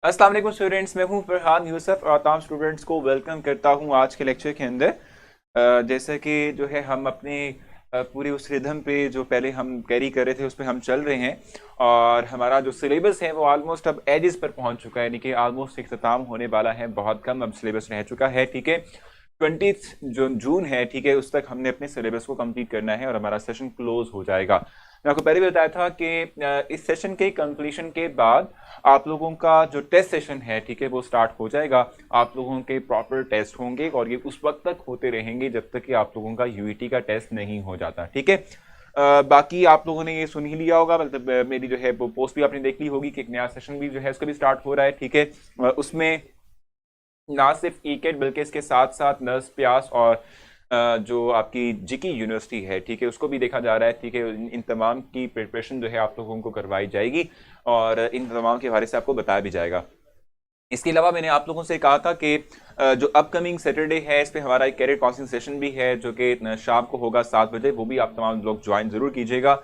अस्सलाम वालेकुम स्टूडेंट्स, मैं हूं फरहान यूसुफ और तमाम स्टूडेंट्स को वेलकम करता हूं आज के लेक्चर के अंदर। जैसे कि जो है हम अपने पूरी उस रिदम पे जो पहले हम कैरी कर रहे थे उस पर हम चल रहे हैं और हमारा जो सिलेबस है वो ऑलमोस्ट अब एजेस पर पहुंच चुका है, यानी कि ऑलमोस्ट इख्तिताम होने वाला है। बहुत कम अब सिलेबस रह चुका है, ठीक है। 20 जो जून है, ठीक है, उस तक हमने अपने सिलेबस को कंप्लीट करना है और हमारा सेशन क्लोज हो जाएगा। मैं आपको पहले भी बताया था कि इस सेशन के कंप्लीशन के बाद आप लोगों का जो टेस्ट सेशन है, ठीक है, वो स्टार्ट हो जाएगा। आप लोगों के प्रॉपर टेस्ट होंगे और ये उस वक्त तक होते रहेंगे जब तक कि आप लोगों का यूईटी का टेस्ट नहीं हो जाता, ठीक है। बाकी आप लोगों ने ये सुन ही लिया होगा, मतलब मेरी जो है वो पोस्ट भी आपने देख ली होगी कि एक नया सेशन भी जो है उसका भी स्टार्ट हो रहा है, ठीक है। उसमें ना सिर्फ ईकेट बल्कि इसके साथ साथ नर्स प्यास और जो आपकी जिकी यूनिवर्सिटी है, ठीक है, उसको भी देखा जा रहा है, ठीक है। इन तमाम की प्रिपरेशन जो है आप लोगों को करवाई जाएगी और इन तमाम के बारे से आपको बताया भी जाएगा। इसके अलावा मैंने आप लोगों से कहा था कि जो अपकमिंग सैटरडे है इस पे हमारा एक कैरियर काउंसलिंग सेशन भी है जो कि शाम को होगा 7 बजे। वो भी आप तमाम लोग ज्वाइन जरूर कीजिएगा।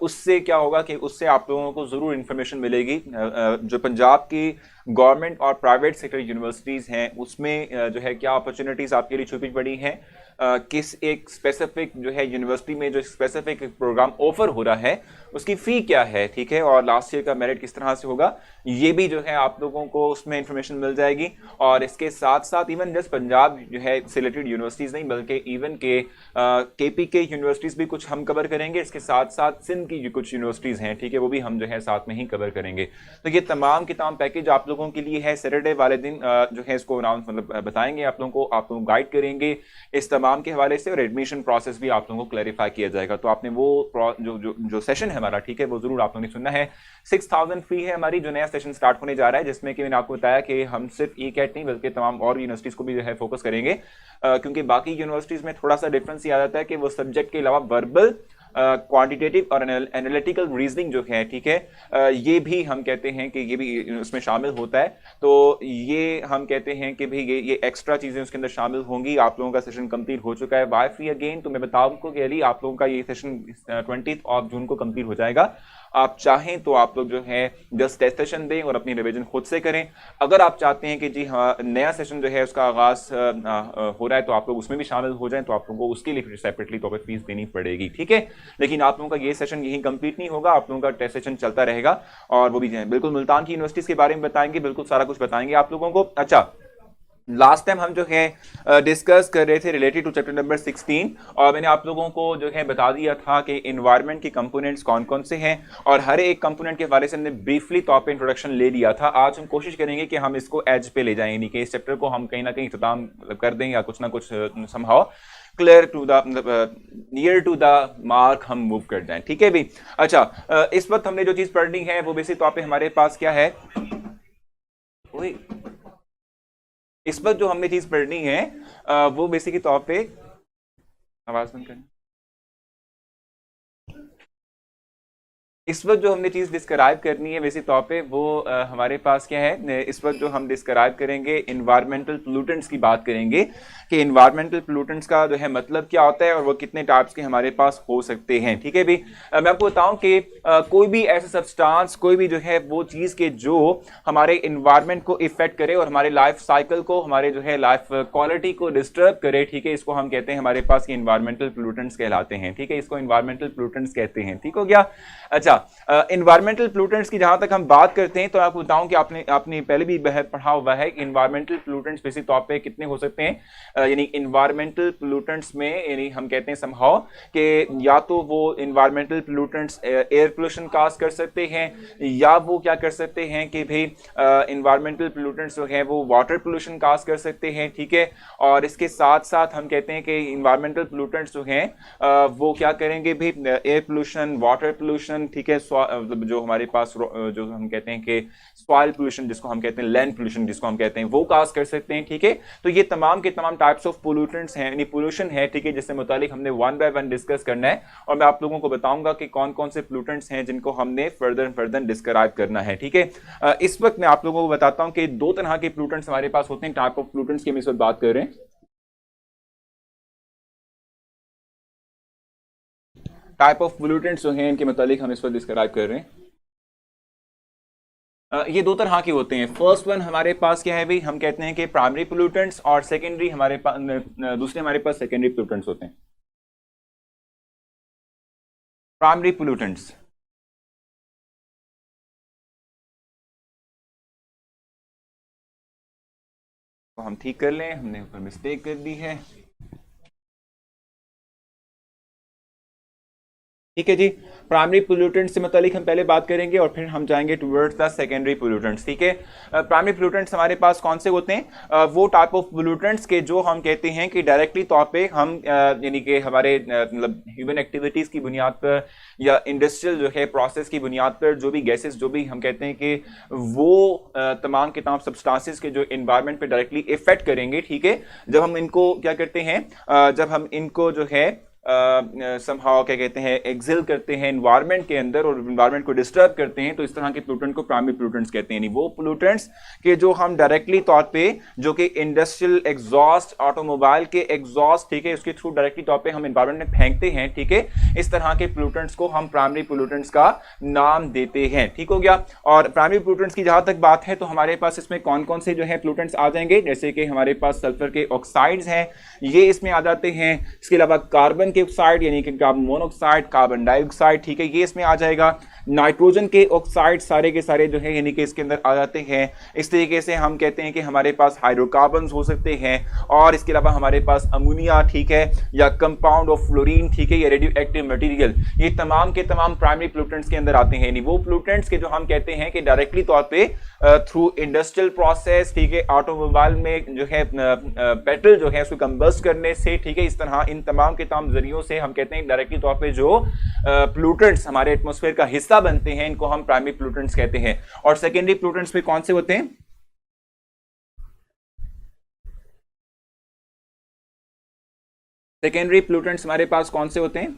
उससे क्या होगा कि उससे आप लोगों को जरूर इन्फॉर्मेशन मिलेगी। जो पंजाब की गवर्नमेंट और प्राइवेट सेक्टर यूनिवर्सिटीज़ हैं उसमें जो है क्या अपॉर्चुनिटीज़ आपके लिए छुपी पड़ी हैं। किस एक स्पेसिफिक जो है यूनिवर्सिटी में जो स्पेसिफिक प्रोग्राम ऑफर हो रहा है उसकी फ़ी क्या है, ठीक है, और लास्ट ईयर का मेरिट किस तरह से होगा, ये भी जो है आप लोगों को उसमें इंफॉर्मेशन मिल जाएगी। और इसके साथ साथ इवन जस्ट पंजाब जो है सिलेक्टेड यूनिवर्सिटीज़ नहीं बल्कि इवन के केपी के यूनिवर्सिटीज़ भी कुछ हम कवर करेंगे। इसके साथ साथ सिंध की कुछ यूनिवर्सिटीज़ हैं, ठीक है, वो भी हम जो है साथ में ही कवर करेंगे। तो ये तमाम के तमाम पैकेज आप लोगों के लिए है। सैटरडे वाले दिन जो है इसको अनाउंस मतलब बताएंगे आप लोगों को, आप लोगों को गाइड करेंगे इस तमाम के हवाले से और एडमिशन प्रोसेस भी आप लोगों को क्लैरिफाई किया जाएगा। तो आपने वो जो जो जो सेशन है हमारा, ठीक है, वो जरूर आप लोगों ने सुनना है। 6000 फी है हमारी जो नया सेशन स्टार्ट होने जा रहा है, जिसमें कि मैंने आपको बताया कि हम सिर्फ ई कैट नहीं बल्कि तमाम और यूनिवर्सिटीज को भी जो है फोकस करेंगे। क्योंकि बाकी यूनिवर्सिटीज में थोड़ा सा डिफरेंस ये आ जाता है कि वो सब्जेक्ट के अलावा वर्बल, क्वांटिटेटिव और एनालिटिकल रीजनिंग जो है, ठीक है, ये भी हम कहते हैं कि ये भी उसमें शामिल होता है। तो ये हम कहते हैं कि भाई ये एक्स्ट्रा चीजें उसके अंदर शामिल होंगी। आप लोगों का सेशन कंप्लीट हो चुका है। वाई फ्री अगेन तो मैं बताऊं को कि आप लोगों का ये सेशन 20 जून को कंप्लीट हो जाएगा। आप चाहें तो आप लोग जो है जस्ट टेस्ट सेशन दें और अपनी रिवीजन खुद से करें। अगर आप चाहते हैं कि जी हाँ नया सेशन जो है उसका आगाज हो रहा है तो आप लोग उसमें भी शामिल हो जाएं, तो आप लोगों को उसके लिए सेपरेटली तो फीस देनी पड़ेगी, ठीक है। लेकिन आप लोगों का ये सेशन यही कंप्लीट नहीं होगा, आप लोगों का टेस्ट सेशन चलता रहेगा और वो भी बिल्कुल मुल्तान की यूनिवर्सिटीज के बारे में बताएंगे, बिल्कुल सारा कुछ बताएंगे आप लोगों को। अच्छा, लास्ट टाइम हम जो है डिस्कस कर रहे थे रिलेटेड टू चैप्टर नंबर 16 और मैंने आप लोगों को जो है बता दिया था कि इन्वायरमेंट के कंपोनेंट्स कौन कौन से हैं और हर एक कंपोनेंट के बारे से हमने ब्रीफली तौर पे इंट्रोडक्शन ले लिया था। आज हम कोशिश करेंगे कि हम इसको एज पे ले जाएं, यानी कि इस चैप्टर को हम कहीं ना कहीं इख्तिताम कर दें या कुछ ना कुछ somehow clear to the near to the mark हम मूव कर जाएं, ठीक है भी। अच्छा, इस वक्त हमने जो चीज पढ़नी है वो बेसिक तौर पे हमारे पास क्या है, इस वक्त जो हमने चीज पढ़नी है वो बेसिक तौर पे, आवाज बंद करना, इस वक्त जो हमने चीज डिस्क्राइब करनी है बेसिक तौर पे वो हमारे पास क्या है। इस वक्त जो हम डिस्क्राइब करेंगे इन्वायरमेंटल पोल्यूटेंट्स की बात करेंगे कि इन्वायरमेंटल पोल्यूटेंट्स का जो है मतलब क्या होता है और वो कितने टाइप्स के हमारे पास हो सकते हैं, ठीक है भी। मैं आपको बताऊं कि कोई भी ऐसा सब्सटेंस, कोई भी जो है वो चीज के जो हमारे इन्वायरमेंट को इफेक्ट करे और हमारे लाइफ साइकिल को, हमारे जो है लाइफ क्वालिटी को डिस्टर्ब करे, ठीक है, इसको हम कहते हैं हमारे पास इन्वायरमेंटल पोल्यूटेंट्स कहलाते हैं, ठीक है, इसको इन्वायरमेंटल पोल्यूटेंट्स कहते हैं, ठीक हो गया। अच्छा, इन्वायरमेंटल पोल्यूटेंट्स की जहां तक हम बात करते हैं तो आपको बताऊं कि आपने आपने पहले भी पढ़ा हुआ है कि इन्वायरमेंटल पोल्यूटेंट्स बेसिक तौर पे कितने हो सकते हैं। यानी इन्वायरमेंटल पोल्यूटेंट्स में यानी हम कहते हैं समहाउ कि या तो वो इन्वायरमेंटल पोल्यूटेंट्स एयर पोल्यूशन काज कर सकते हैं या वो क्या कर सकते हैं कि भाई इन्वायरमेंटल पोल्यूटेंट्स जो है वो वाटर पोल्यूशन काज कर सकते हैं, ठीक है। और इसके साथ साथ हम कहते हैं कि इन्वायरमेंटल पोल्यूटेंट्स जो हैं वो क्या करेंगे भाई, एयर पोल्यूशन, वाटर पोल्यूशन, ठीक है, जो हमारे पास जो हम कहते हैं कि सॉइल पोल्यूशन जिसको हम कहते हैं, लैंड पोल्यूशन जिसको हम कहते हैं, वो काज कर सकते हैं, ठीक है। तो ये तमाम के तमाम टाइप्स ऑफ पोल्यूटेंट्स हैं, यानी पोल्यूशन है, ठीक है, जिससे मुतालिक हमने वन बाय वन डिस्कस करना है और मैं आप लोगों को बताऊंगा कि कौन कौन से पोल्यूटेंट्स हैं जिनको हमने फर्दर डिस्क्राइब करना है, ठीक है। इस वक्त मैं आप लोगों को बताता हूं कि दो तरह के पोल्यूटेंट्स हमारे पास होते हैं, टाइप ऑफ पोल्यूटेंट्स की हम इस वक्त बात कर रहे हैं। टाइप ऑफ पोल्यूटेंट्स जो हैं इनके मुतालिक हम इस वक्त डिस्क्राइब कर रहे हैं। ये दो तरह के होते हैं। फर्स्ट वन हमारे पास क्या है भाई, हम कहते हैं कि प्राइमरी पोल्यूटेंट्स, और सेकेंडरी हमारे पास, दूसरे हमारे पास सेकेंडरी पोल्यूटेंट्स होते हैं। प्राइमरी पोल्यूटेंट्स तो हम ठीक कर लें, हमने ऊपर मिस्टेक कर दी है। ठीक है जी, प्राइमरी पोल्यूटेंट से मतलब हम पहले बात करेंगे और फिर हम जाएंगे टुवर्ड्स द सेकेंडरी पोल्यूटेंट्स। ठीक है, प्राइमरी पोल्यूटेंट्स हमारे पास कौन से होते हैं, वो टाइप ऑफ पोल्यूटेंट्स के जो हम कहते हैं कि डायरेक्टली तौर पे हम यानी कि हमारे मतलब ह्यूमन एक्टिविटीज की बुनियाद पर या इंडस्ट्रियल जो है प्रोसेस की बुनियाद पर जो भी गैसेस जो भी हम कहते हैं कि वो तमाम के तमाम सब्सटेंसेस के जो इन्वायरमेंट पे डायरेक्टली इफेक्ट करेंगे। ठीक है, जब हम इनको क्या करते हैं, जब हम इनको जो है समहाउ क्या कहते हैं एक्सिल करते हैं एनवायरनमेंट के अंदर और एनवायरनमेंट को डिस्टर्ब करते हैं, तो इस तरह के पोल्यूटेंट को प्राइमरी पोल्यूटेंट्स कहते हैं। यानी वो पोल्यूटेंट्स के जो हम डायरेक्टली तौर पे जो कि इंडस्ट्रियल एग्जॉस्ट, ऑटोमोबाइल के एग्जॉस्ट, ठीक है, उसके थ्रू डायरेक्टली तौर पे हम एनवायरनमेंट में फेंकते हैं। ठीक है, इस तरह के पोल्यूटेंट्स को हम प्राइमरी पोल्यूटेंट्स का नाम देते हैं। ठीक हो गया। और प्राइमरी पोल्यूटेंट्स की जहां तक बात है तो हमारे पास इसमें कौन कौन से जो है पोल्यूटेंट्स आ जाएंगे, जैसे कि हमारे पास सल्फर के ऑक्साइड्स हैं, ये इसमें आ जाते हैं। इसके अलावा कार्बन के ऑक्साइड यानी कि कार्बन मोनोऑक्साइड, कार्बन डाइऑक्साइड, ठीक है, ये इसमें आ जाएगा। नाइट्रोजन के ऑक्साइड सारे के सारे जो है यानी कि इसके अंदर आ जाते हैं। इस तरीके से हम कहते हैं कि हमारे पास हाइड्रोकार्बन्स हो सकते हैं, और इसके अलावा हमारे पास अमोनिया, ठीक है, या कंपाउंड ऑफ फ्लोरीन, ठीक है, या रेडियो एक्टिव मटेरियल, ये तमाम के तमाम प्राइमरी पोल्यूटेंट्स के अंदर आते हैं। यानी वो पोल्यूटेंट्स के जो हम कहते हैं कि डायरेक्टली तौर पे थ्रू इंडस्ट्रियल प्रोसेस, ठीक है, ऑटोमोबाइल में जो है पेट्रोल जो है उसको कंबस्ट करने से, ठीक है, इस तरह इन तमाम के तमाम जरियों से हम कहते हैं डायरेक्टली तौर पे जो पोल्यूटेंट्स हमारे एटमॉस्फेयर का हिस्सा बनते हैं, इनको हम प्राइमरी पोल्यूटेंट्स कहते हैं। और सेकेंडरी पोल्यूटेंट्स में कौन से होते हैं, सेकेंडरी पोल्यूटेंट्स हमारे पास कौन से होते हैं,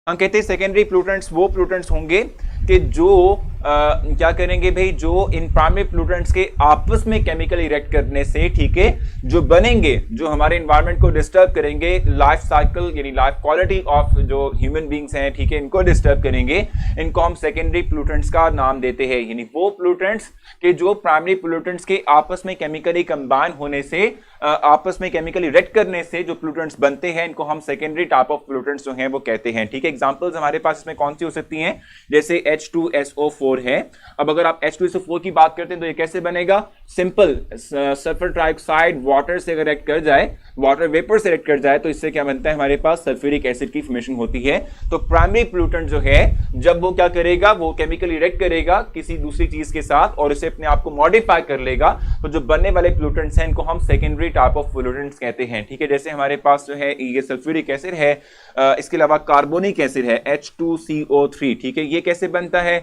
हम कहते हैं सेकेंडरी पोल्यूटेंट्स वो पोल्यूटेंट्स होंगे कि जो क्या करेंगे भाई, जो इन प्राइमरी पोल्यूटेंट्स के आपस में केमिकल रिएक्ट करने से, ठीक है, जो बनेंगे, जो हमारे एनवायरनमेंट को डिस्टर्ब करेंगे, लाइफ साइकिल यानी लाइफ क्वालिटी ऑफ जो ह्यूमन बींग्स हैं, ठीक है, इनको डिस्टर्ब करेंगे, इनको हम सेकेंडरी पोल्यूटेंट्स का नाम देते हैं। यानी वो पोल्यूटेंट्स के जो प्राइमरी पोल्यूटेंट्स के आपस में केमिकली कंबाइन होने से, आपस में केमिकली रिएक्ट करने से जो पोल्यूटेंट्स बनते हैं, इनको हम सेकेंडरी टाइप ऑफ पोल्यूटेंट्स जो हैं वो कहते हैं। ठीक है, एग्जांपल्स हमारे पास इसमें कौन सी हो सकती हैं, जैसे H2SO4 है। अब अगर आप H2SO4 की बात करते हैं तो ये कैसे बनेगा, सिंपल, सल्फर ट्राइऑक्साइड वाटर से रिएक्ट कर जाए, वाटर वेपर से रिएक्ट कर जाए, तो इससे क्या बनता है, हमारे पास सल्फ्यूरिक एसिड की फॉर्मेशन होती है। तो प्राइमरी पोल्यूटेंट जो है जब वो क्या करेगा, वो केमिकली रिएक्ट करेगा किसी दूसरी चीज के साथ और इसे अपने आप को मॉडिफाई कर लेगा, तो जो बनने वाले पोल्यूटेंट्स हैं इनको हम सेकेंडरी टाइप ऑफ पोल्यूटेंट्स कहते हैं। ठीक है, जैसे हमारे पास जो है ये सल्फ्यूरिक एसिड है, इसके अलावा कार्बोनिक एसिड है H2CO3। ठीक है, ये कैसे बनता है,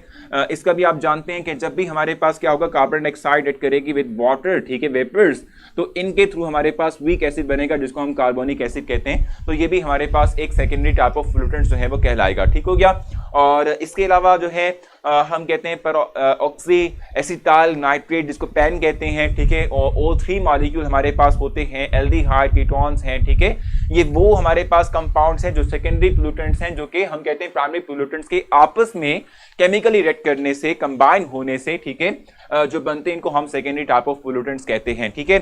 इसका भी आप जानते हैं कि जब भी हमारे पास क्या होगा, कार्बन डाइऑक्साइड रिएक्ट करेगी विद वाटर, ठीक है, वेपर्स, तो इनके थ्रू हमारे पास वीक एसिड बनेगा जिसको हम कार्बोनिक एसिड कहते हैं। तो ये भी हमारे पास एक सेकेंडरी टाइप ऑफ पोल्यूटेंट जो है वो कहलाएगा। ठीक हो गया। और इसके अलावा जो है हम कहते हैं पर ऑक्सी एसिटाइल नाइट्रेट जिसको पैन कहते हैं, ठीक है, और O3 मॉलिक्यूल हमारे पास होते हैं, एल्डिहाइड कीटोन्स हैं। ठीक है, ये वो हमारे पास कंपाउंड्स हैं जो सेकेंडरी पोल्यूटेंट्स हैं, जो कि हम कहते हैं प्राइमरी पोल्यूटेंट्स के आपस में केमिकली रिएक्ट करने से, कंबाइन होने से, ठीक है, जो बनते हैं, इनको हम सेकेंडरी टाइप ऑफ पोल्यूटेंट्स कहते हैं। ठीक है,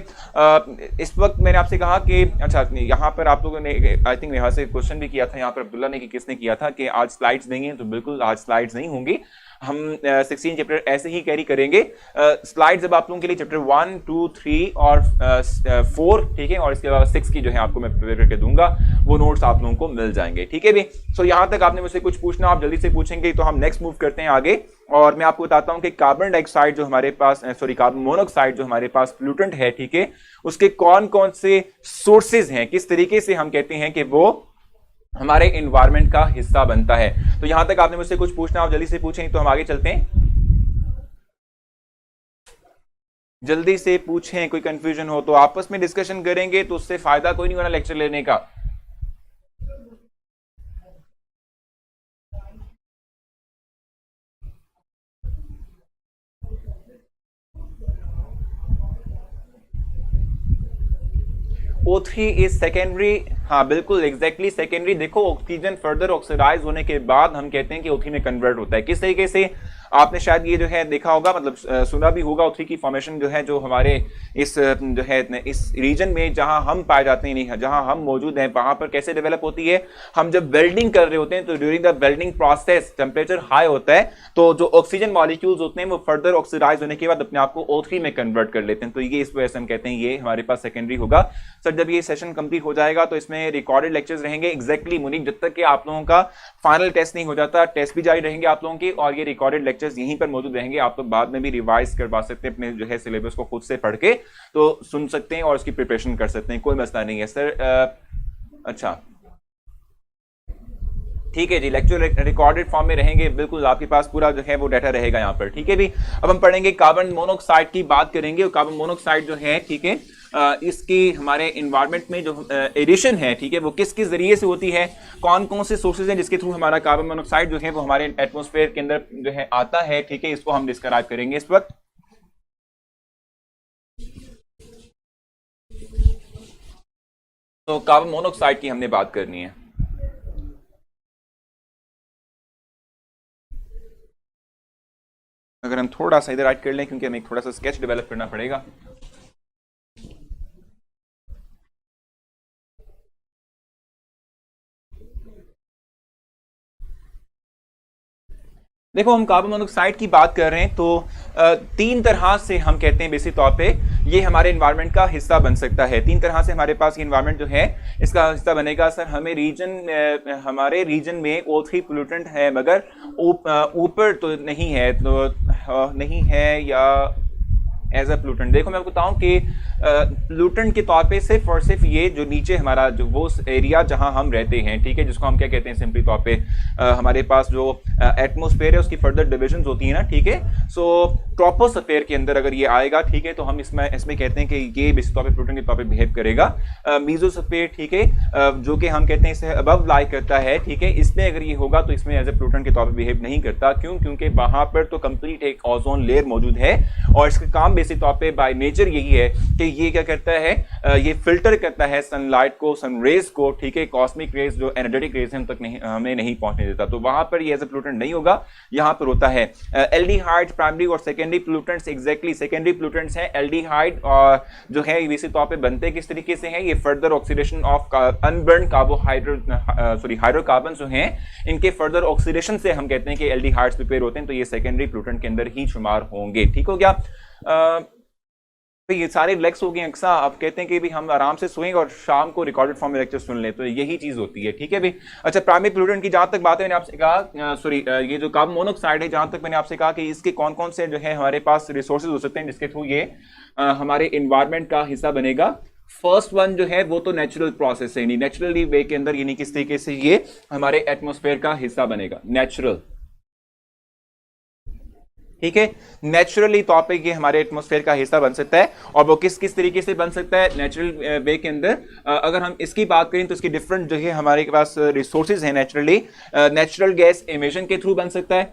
इस वक्त मैंने आपसे कहा कि अच्छा यहाँ पर आप लोगों ने आई थिंक यहाँ से क्वेश्चन भी किया था, यहाँ पर अब्दुल्ला ने कि किसने किया था कि आज स्लाइड्स नहीं है, तो बिल्कुल आज स्लाइड्स नहीं होंगी, हम 16 चैप्टर ऐसे ही कैरी करेंगे। स्लाइड्स जब आप लोगों के लिए चैप्टर 1, 2, 3 और 4, ठीक है, और इसके अलावा 6 की जो है आपको मैं प्रिपेयर करके दूंगा, वो नोट्स आप लोगों को मिल जाएंगे। ठीक है भी। सो यहाँ तक आपने मुझसे कुछ पूछना, आप जल्दी से पूछेंगे, तो हम नेक्स्ट मूव करते हैं आगे। और मैं आपको बताता हूं कि कार्बन डाइऑक्साइड जो हमारे पास, सॉरी, कार्बन मोनोऑक्साइड जो हमारे पास पोल्यूटेंट है, ठीक है, उसके कौन कौन से सोर्सेज हैं, किस तरीके से हम कहते हैं कि वो हमारे एनवायरनमेंट का हिस्सा बनता है। तो यहां तक आपने मुझसे कुछ पूछना, आप जल्दी से पूछें, तो हम आगे चलते हैं। जल्दी से पूछें, कोई कंफ्यूजन हो तो आपस में डिस्कशन करेंगे, तो उससे फायदा कोई नहीं होना लेक्चर लेने का। O3 is secondary हाँ बिल्कुल एग्जैक्टली सेकेंडरी, देखो ऑक्सीजन फर्दर ऑक्सीडाइज होने के बाद हम कहते हैं कि O3 में कन्वर्ट होता है। किस तरीके से, आपने शायद ये जो है देखा होगा, मतलब सुना भी होगा, O3 की फॉर्मेशन जो है जो हमारे इस जो है इस रीजन में जहां हम पाए जाते हैं, नहीं जहां हम मौजूद हैं, वहां पर कैसे डेवलप होती है। हम जब वेल्डिंग कर रहे होते हैं तो during the welding process temperature high होता है, तो जो ऑक्सीजन मॉलिक्यूल्स होते हैं वो फर्दर ऑक्सीडाइज होने के बाद अपने आप को O3 में कन्वर्ट कर लेते हैं। तो ये इस वजह से हम कहते हैं ये हमारे पास सेकेंडरी होगा। सर जब ये सेशन कंप्लीट हो जाएगा तो इसमें रिकॉर्डेड लेक्चर्स रहेंगे एग्जैक्टली मुनीब, जब तक कि आप लोगों का फाइनल टेस्ट नहीं हो जाता, टेस्ट भी जारी रहेंगे आप लोगों के, और ये रिकॉर्डेड लेक्चर्स यहीं पर मौजूद रहेंगे। आप लोग बाद में भी रिवाइज करवा सकते हैं अपने जो है सिलेबस को खुद से पढ़ के, तो सुन सकते हैं और उसकी प्रिपरेशन कर सकते हैं, कोई मसला नहीं है सर। अच्छा ठीक है जी, लेक्चर रिकॉर्डेड फॉर्म में रहेंगे, बिल्कुल आपके पास पूरा जो है वो डाटा रहेगा यहाँ पर, ठीक है भी। अब हम पढ़ेंगे कार्बन मोनोऑक्साइड की बात करेंगे, और कार्बन मोनोऑक्साइड जो है, ठीक है, इसकी हमारे इन्वायरमेंट में जो एडिशन है, ठीक है, वो किस किस जरिए से होती है, कौन कौन से सोर्सेज हैं जिसके थ्रू हमारा कार्बन मोनोऑक्साइड जो है वो हमारे एटमॉस्फेयर के अंदर जो है आता है, ठीक है, इसको हम डिस्क्राइब करेंगे इस वक्त। तो कार्बन मोनोऑक्साइड की हमने बात करनी है। अगर हम थोड़ा सा इधर राइट कर लें, क्योंकि हमें थोड़ा सा स्केच डेवलप करना पड़ेगा। देखो हम कार्बन मोनोऑक्साइड की बात कर रहे हैं तो तीन तरह से हम कहते हैं बेसिक तौर पे ये हमारे इन्वायरमेंट का हिस्सा बन सकता है। तीन तरह से हमारे पास ये इन्वायरमेंट जो है इसका हिस्सा बनेगा। सर हमारे रीजन में O3 पोल्यूटेंट है, मगर ऊपर तो नहीं है, तो नहीं है या एज अ पोल्यूटेंट। देखो मैं आपको बताऊं कि पोल्यूटेंट के तौर पे सिर्फ और सिर्फ ये जो नीचे हमारा जो वो एरिया जहां हम रहते हैं, ठीक है, जिसको हम क्या कहते हैं सिंपली तौर पे हमारे पास जो एटमॉस्फेयर है उसकी फर्दर डिविजन होती है ना, ठीक है। सो ट्रोपोस्फेयर के अंदर अगर ये आएगा, ठीक है, तो हम इसमें कहते हैं कि ये बेसिक तौर पे पोल्यूटेंट के तौर पे बिहेव करेगा। मीजोस्फेयर, ठीक है, जो कि हम कहते हैं इसे अबव लाई करता है, ठीक है, इसमें अगर ये होगा तो इसमें एज ए पोल्यूटेंट के तौर पे बिहेव नहीं करता। क्यों? क्योंकि वहां पर तो कंप्लीट एक ओजोन लेयर मौजूद है, और इसका काम बेसिक तौर पे बाय नेचर यही है कि ये क्या करता है, ये फिल्टर करता है सनलाइट को, सन रेज को, ठीक है, कॉस्मिक रेज जो एनर्जेटिक रेज हम तक नहीं, हमें नहीं पहुंचने देता। तो वहां पर ये एज ए पोल्यूटेंट नहीं होगा, यहां पर होता है। एल्डिहाइड प्राइमरी और secondary pollutants, exactly secondary pollutants हैं एल्डिहाइड, और जो है बेसिक तौर पे बनते किस तरीके से हैं, ये further oxidation of unburn hydrocarbon जो हैं इनके फर्दर ऑक्सीडेशन से हम कहते हैं कि एल्डिहाइड्स प्रिपेयर होते हैं, तो ये सेकेंडरी पोल्यूटेंट के अंदर ही शुमार होंगे। ठीक हो गया। तो ये सारे रिलैक्स हो गए अक्सा, आप कहते हैं कि भी हम आराम से सोएंगे और शाम को रिकॉर्डेड फॉर्म में लेक्चर सुन लें, तो यही चीज होती है। ठीक है भी। अच्छा, प्राइमरी पोल्यूटेंट की जहां तक बात है, मैंने आपसे कहा, सॉरी, ये जो कार्बन मोनोऑक्साइड है, जहां तक मैंने आपसे कहा कि इसके कौन कौन से जो है हमारे पास रिसोर्सेज हो सकते हैं जिसके थ्रू ये हमारे इन्वायरमेंट का हिस्सा बनेगा। फर्स्ट वन जो है वो तो नेचुरल प्रोसेस है, नेचुरली वे के अंदर, यानी किस तरीके से ये हमारे एटमॉस्फेयर का हिस्सा बनेगा, नेचुरल। ठीक है, नेचुरली तौर पे ये हमारे एटमॉस्फेयर का हिस्सा बन सकता है, और वो किस किस तरीके से बन सकता है नेचुरल वे के अंदर। अगर हम इसकी बात करें तो इसकी डिफरेंट जो है हमारे पास रिसोर्सेज हैं नेचुरली। नेचुरल गैस इमिशन के थ्रू बन सकता है,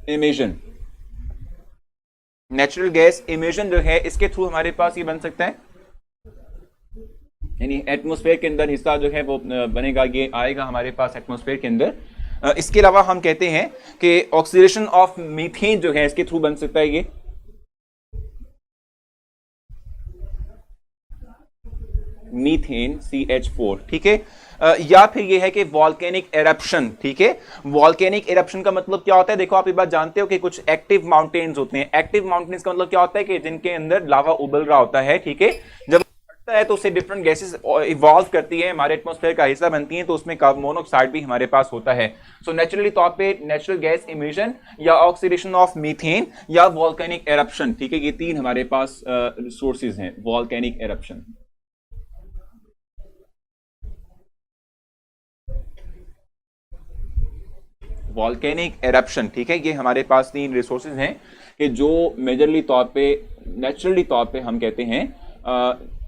इमिशन, नेचुरल गैस इमिशन जो है इसके थ्रू हमारे पास ये बन सकता है, यानी एटमॉस्फेयर के अंदर हिस्सा जो है वो बनेगा, ये आएगा हमारे पास एटमॉस्फेयर के अंदर। इसके अलावा हम कहते हैं कि ऑक्सीडेशन ऑफ मीथेन जो है इसके थ्रू बन सकता है ये, मीथेन CH4। ठीक है, या फिर ये है कि वॉल्केनिक एरप्शन। ठीक है, वॉल्केनिक एरप्शन का मतलब क्या होता है, देखो आप ये बात जानते हो कि कुछ एक्टिव माउंटेन्स होते हैं। एक्टिव माउंटेन्स का मतलब क्या होता है कि जिनके अंदर लावा उबल रहा होता है। ठीक है, जब है तो उससे डिफरेंट गैसेस इवॉल्व करती है, हमारे एटमॉस्फेयर का हिस्सा बनती हैं, तो उसमें कार्बन मोनोऑक्साइड भी हमारे पास होता है। सो नेचुरली तौर पे नेचुरल गैस इमिशन, या ऑक्सीडेशन ऑफ मीथेन, या वॉल्केनिक एरप्शन। ठीक है, ये तीन हमारे पास सोर्सेज हैं। वॉल्केनिक एरप्शन, वॉल्केनिक एरप्शन, ठीक है, ये हमारे पास तीन रिसोर्सेज हैं कि जो मेजरली तौर पे नेचुरली तौर पे हम कहते हैं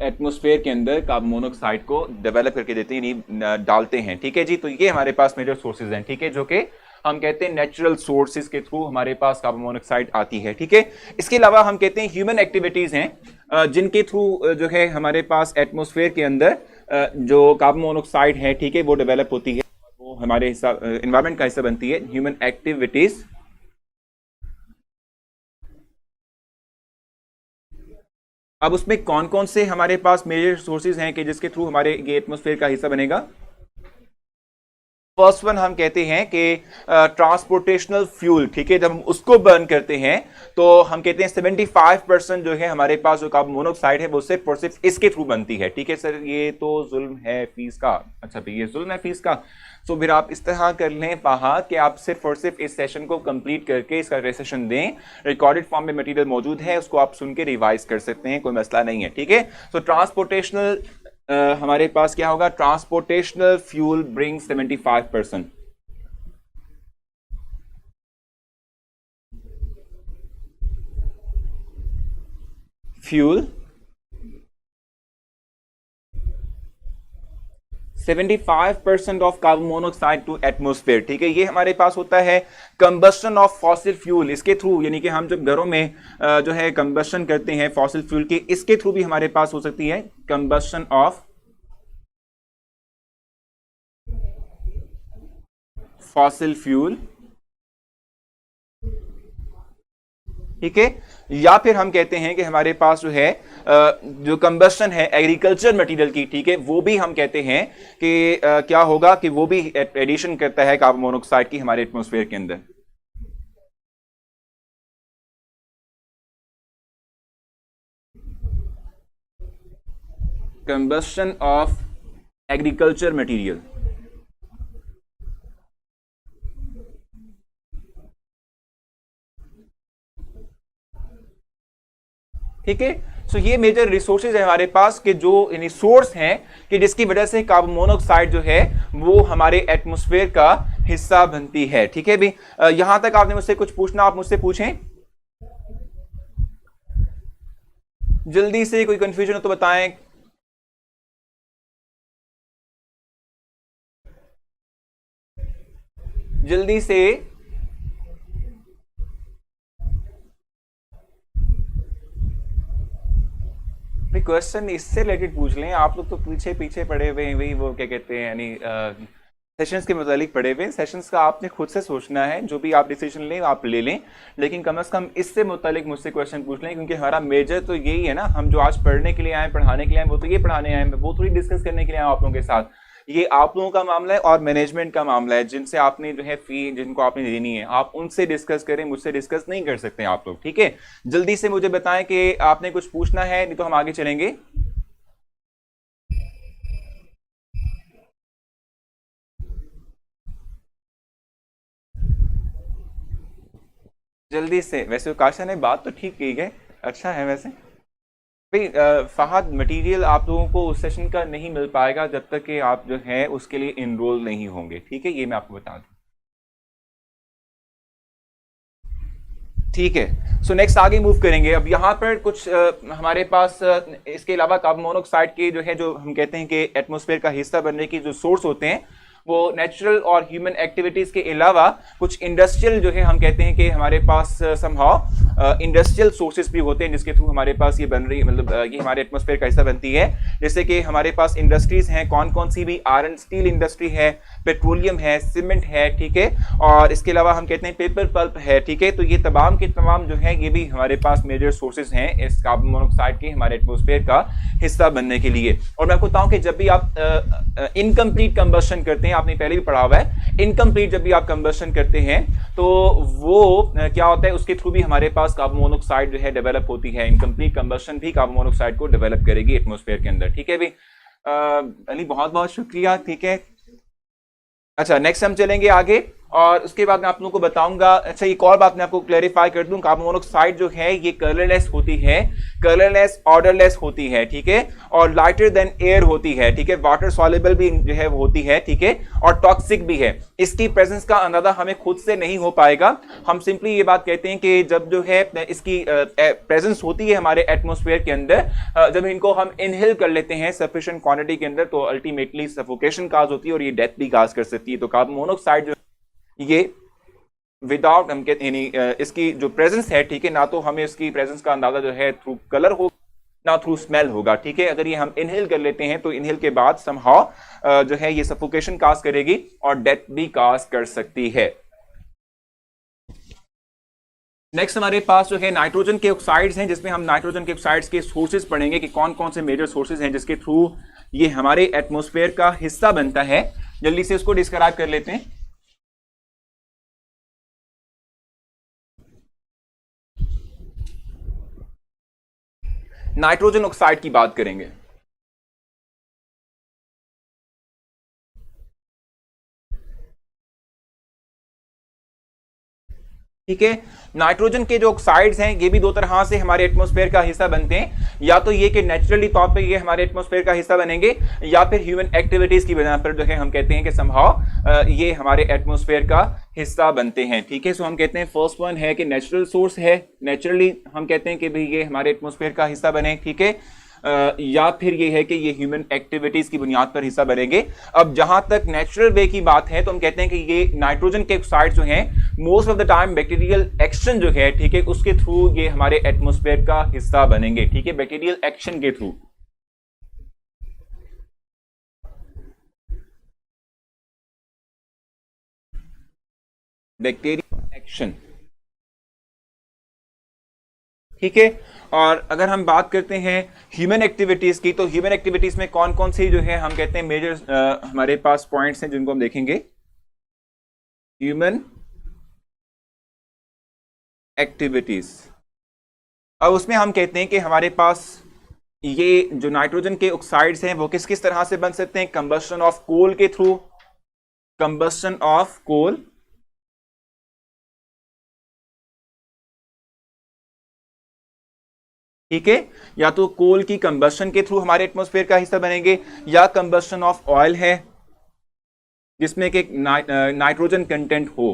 एटमॉस्फेयर के अंदर कार्बन मोनोऑक्साइड को डेवलप करके देते हैं, डालते हैं। ठीक है जी, तो ये हमारे पास मेजर सोर्सेज हैं, ठीक है, जो कि हम कहते हैं नेचुरल सोर्सेज के थ्रू हमारे पास कार्बन मोनोऑक्साइड आती है, ठीक है। इसके अलावा हम कहते हैं ह्यूमन एक्टिविटीज हैं जिनके थ्रू जो है हमारे पास एटमॉस्फेयर के अंदर जो कार्बन मोनोऑक्साइड है, ठीक है, वो डेवलप होती है, वो हमारे हिस्सा एनवायरमेंट का हिस्सा बनती है, ह्यूमन एक्टिविटीज। अब उसमें कौन कौन से हमारे पास मेजर सोर्सेज हैं कि जिसके थ्रू हमारे ये एटमॉस्फेयर का हिस्सा बनेगा। फर्स्ट वन हम कहते हैं कि ट्रांसपोर्टेशनल फ्यूल, ठीक है, जब हम उसको बर्न करते हैं तो हम कहते हैं 75% जो है हमारे पास जो कार्बन मोनोऑक्साइड है वो सिर्फ और सिर्फ इसके थ्रू बनती है, ठीक है। सर ये तो जुल्म है फीस का, अच्छा भाई ये जुल्म है फीस का, तो फिर आप इस तरह कर लें पहा कि आप सिर्फ और सिर्फ इस सेशन को कंप्लीट करके इसका रेसेशन दें, रिकॉर्डेड फॉर्म में मटेरियल मौजूद है, उसको आप सुन के रिवाइज कर सकते हैं, कोई मसला नहीं है, ठीक है। तो ट्रांसपोर्टेशनल हमारे पास क्या होगा, transportational fuel bring 75%। Fuel 75% of carbon monoxide to atmosphere, ठीक है। ये हमारे पास होता है कंबस्शन ऑफ फॉसिल फ्यूल, इसके थ्रू, यानी कि हम जब घरों में जो है कंबस्शन करते हैं फॉसिल फ्यूल की, इसके थ्रू भी हमारे पास हो सकती है कंबस्शन ऑफ फॉसिल फ्यूल, ठीक है। या फिर हम कहते हैं कि हमारे पास जो है जो कंबस्शन है एग्रीकल्चर मटेरियल की, ठीक है, वो भी हम कहते हैं कि क्या होगा कि वो भी एडिशन करता है कार्बन मोनोऑक्साइड की हमारे एटमॉस्फेयर के अंदर। कंबस्शन ऑफ एग्रीकल्चर मटेरियल, ठीक है। सो ये मेजर रिसोर्सेज है हमारे पास कि जो यानी सोर्स हैं कि जिसकी वजह से कार्बन मोनोऑक्साइड जो है वो हमारे एटमॉस्फेयर का हिस्सा बनती है, ठीक है भी। यहां तक आपने मुझसे कुछ पूछना, आप मुझसे पूछें जल्दी से, कोई कंफ्यूजन हो तो बताएं। जल्दी से क्वेश्चन इससे रिलेटेड पूछ लें, आप लोग तो पीछे पीछे पड़े हुए हैं, वही वो क्या कहते हैं यानी सेशंस के मुतालिक पड़े हुए। सेशंस का आपने खुद से सोचना है, जो भी आप डिसीजन लें आप ले लें, लेकिन कम से कम इससे मुतालिक मुझसे क्वेश्चन पूछ लें, क्योंकि हमारा मेजर तो यही है ना, हम जो आज पढ़ने के लिए आए, पढ़ाने के लिए आए, वो तो ये पढ़ाने आए, वो थोड़ी डिस्कस करने के लिए आए आप लोगों के साथ। ये आप लोगों का मामला है और मैनेजमेंट का मामला है, जिनसे आपने जो है फी जिनको आपने देनी है आप उनसे डिस्कस करें, मुझसे डिस्कस नहीं कर सकते आप लोग, ठीक है। जल्दी से मुझे बताएं कि आपने कुछ पूछना है, नहीं तो हम आगे चलेंगे। जल्दी से। वैसे काशा ने बात तो ठीक की है, अच्छा है वैसे भाई। फहद मटेरियल आप लोगों को उस सेशन का नहीं मिल पाएगा जब तक कि आप जो है उसके लिए इनरोल नहीं होंगे, ठीक है, ये मैं आपको बता दूं, ठीक है। सो नेक्स्ट आगे मूव करेंगे। अब यहाँ पर कुछ हमारे पास इसके अलावा कार्बन मोनोऑक्साइड के जो है, जो हम कहते हैं कि एटमॉस्फेयर का हिस्सा बनने की जो सोर्स होते हैं वो नेचुरल और ह्यूमन एक्टिविटीज के अलावा कुछ इंडस्ट्रियल जो है हम कहते हैं कि हमारे पास समहाउ इंडस्ट्रियल सोर्सेज भी होते हैं जिसके थ्रू हमारे पास ये बन रही, मतलब ये हमारे एटमॉस्फेयर का हिस्सा बनती है। जैसे कि हमारे पास इंडस्ट्रीज हैं, कौन कौन सी भी, आयरन स्टील इंडस्ट्री है, पेट्रोलियम है, सीमेंट है, ठीक है, और इसके अलावा हम कहते हैं पेपर पल्प है, ठीक है। तो ये तमाम के तमाम जो है ये भी हमारे पास मेजर सोर्सेज हैं इस कार्बन मोनोऑक्साइड के हमारे एटमॉस्फेयर का हिस्सा बनने के लिए। और मैं आपको बताऊं कि जब भी आप इनकम्प्लीट कंबस्शन करते हैं, आपने पहले भी पढ़ा हुआ है, इनकम्प्लीट जब भी आप कंबस्शन करते हैं तो वो क्या होता है, उसके थ्रू भी हमारे पास कार्बन मोनोऑक्साइड जो है डेवलप होती है। इनकम्प्लीट कंबस्शन भी कार्बन मोनोऑक्साइड को डेवलप करेगी एटमॉस्फेयर के अंदर, ठीक है भी। अली बहुत बहुत शुक्रिया, ठीक है। अच्छा नेक्स्ट हम चलेंगे आगे और उसके बाद मैं आप लोगों को बताऊंगा। अच्छा एक और बात मैं आपको क्लैरिफाई कर दूं, कार्बन मोनोऑक्साइड जो है ये कलरलेस होती है, कलरलेस ऑर्डरलेस होती है, ठीक है, और लाइटर देन एयर होती है, ठीक है, वाटर सॉल्युबल भी जो है होती है, ठीक है, और टॉक्सिक भी है। इसकी प्रेजेंस का अंदाजा हमें खुद से नहीं हो पाएगा, हम सिंपली ये बात कहते हैं कि जब जो है इसकी प्रेजेंस होती है हमारे एटमॉस्फेयर के अंदर, जब इनको हम इनहेल कर लेते हैं सफिशिएंट क्वांटिटी के अंदर, तो अल्टीमेटली सफोकेशन काज होती है और ये डेथ भी काज कर सकती है। तो कार्बन मोनोऑक्साइड जो ये विदाउट हम कहते यानी इसकी जो प्रेजेंस है, ठीक है, ना तो हमें इसकी प्रेजेंस का अंदाजा जो है थ्रू कलर हो, ना थ्रू स्मेल होगा, ठीक है। अगर ये हम इनहेल कर लेते हैं तो इनहेल के बाद समहाउ जो है ये सफोकेशन काज करेगी और डेथ भी काज कर सकती है। नेक्स्ट हमारे पास जो है नाइट्रोजन के ऑक्साइड्स हैं, जिसमें हम नाइट्रोजन के ऑक्साइड्स के सोर्सेज पढ़ेंगे कि कौन कौन से मेजर सोर्सेज हैं जिसके थ्रू ये हमारे एटमॉस्फेयर का हिस्सा बनता है। जल्दी से उसको डिस्क्राइब कर लेते हैं। नाइट्रोजन ऑक्साइड की बात करेंगे। ठीक है, नाइट्रोजन के जो ऑक्साइड्स हैं ये भी दो तरह से हमारे एटमॉस्फेयर का हिस्सा बनते हैं, या तो ये कि नेचुरली तौर पे ये हमारे एटमॉस्फेयर का हिस्सा बनेंगे, या फिर ह्यूमन एक्टिविटीज की वजह पर जो है हम कहते हैं कि समहाउ ये हमारे एटमॉस्फेयर का हिस्सा बनते हैं। ठीक है, सो हम कहते हैं फर्स्ट वन है कि नेचुरल सोर्स है, नेचुरली हम कहते हैं कि भाई ये हमारे एटमॉस्फेयर का हिस्सा बने, ठीक है, या फिर ये है कि ये ह्यूमन एक्टिविटीज की बुनियाद पर हिस्सा बनेंगे। अब जहां तक नेचुरल वे की बात है तो हम कहते हैं कि ये नाइट्रोजन के ऑक्साइड जो हैं most of the time bacterial action जो है, ठीक है, उसके थ्रू ये हमारे एटमॉस्फेयर का हिस्सा बनेंगे। ठीक है, बैक्टीरियल एक्शन के थ्रू। बैक्टीरियल एक्शन, ठीक है। और अगर हम बात करते हैं ह्यूमन एक्टिविटीज की, तो ह्यूमन एक्टिविटीज में कौन कौन सी जो है हम कहते हैं मेजर हमारे पास पॉइंट्स हैं जिनको हम देखेंगे। ह्यूमन एक्टिविटीज, अब उसमें हम कहते हैं कि हमारे पास ये जो नाइट्रोजन के ऑक्साइड्स हैं वो किस किस तरह से बन सकते हैं। कंबस्शन ऑफ कोल के थ्रू, कंबस्शन ऑफ कोल, ठीक है, या तो कोल की कंबस्शन के थ्रू हमारे एटमॉस्फेयर का हिस्सा बनेंगे, या कंबस्शन ऑफ ऑयल है जिसमें कि नाइट्रोजन कंटेंट हो,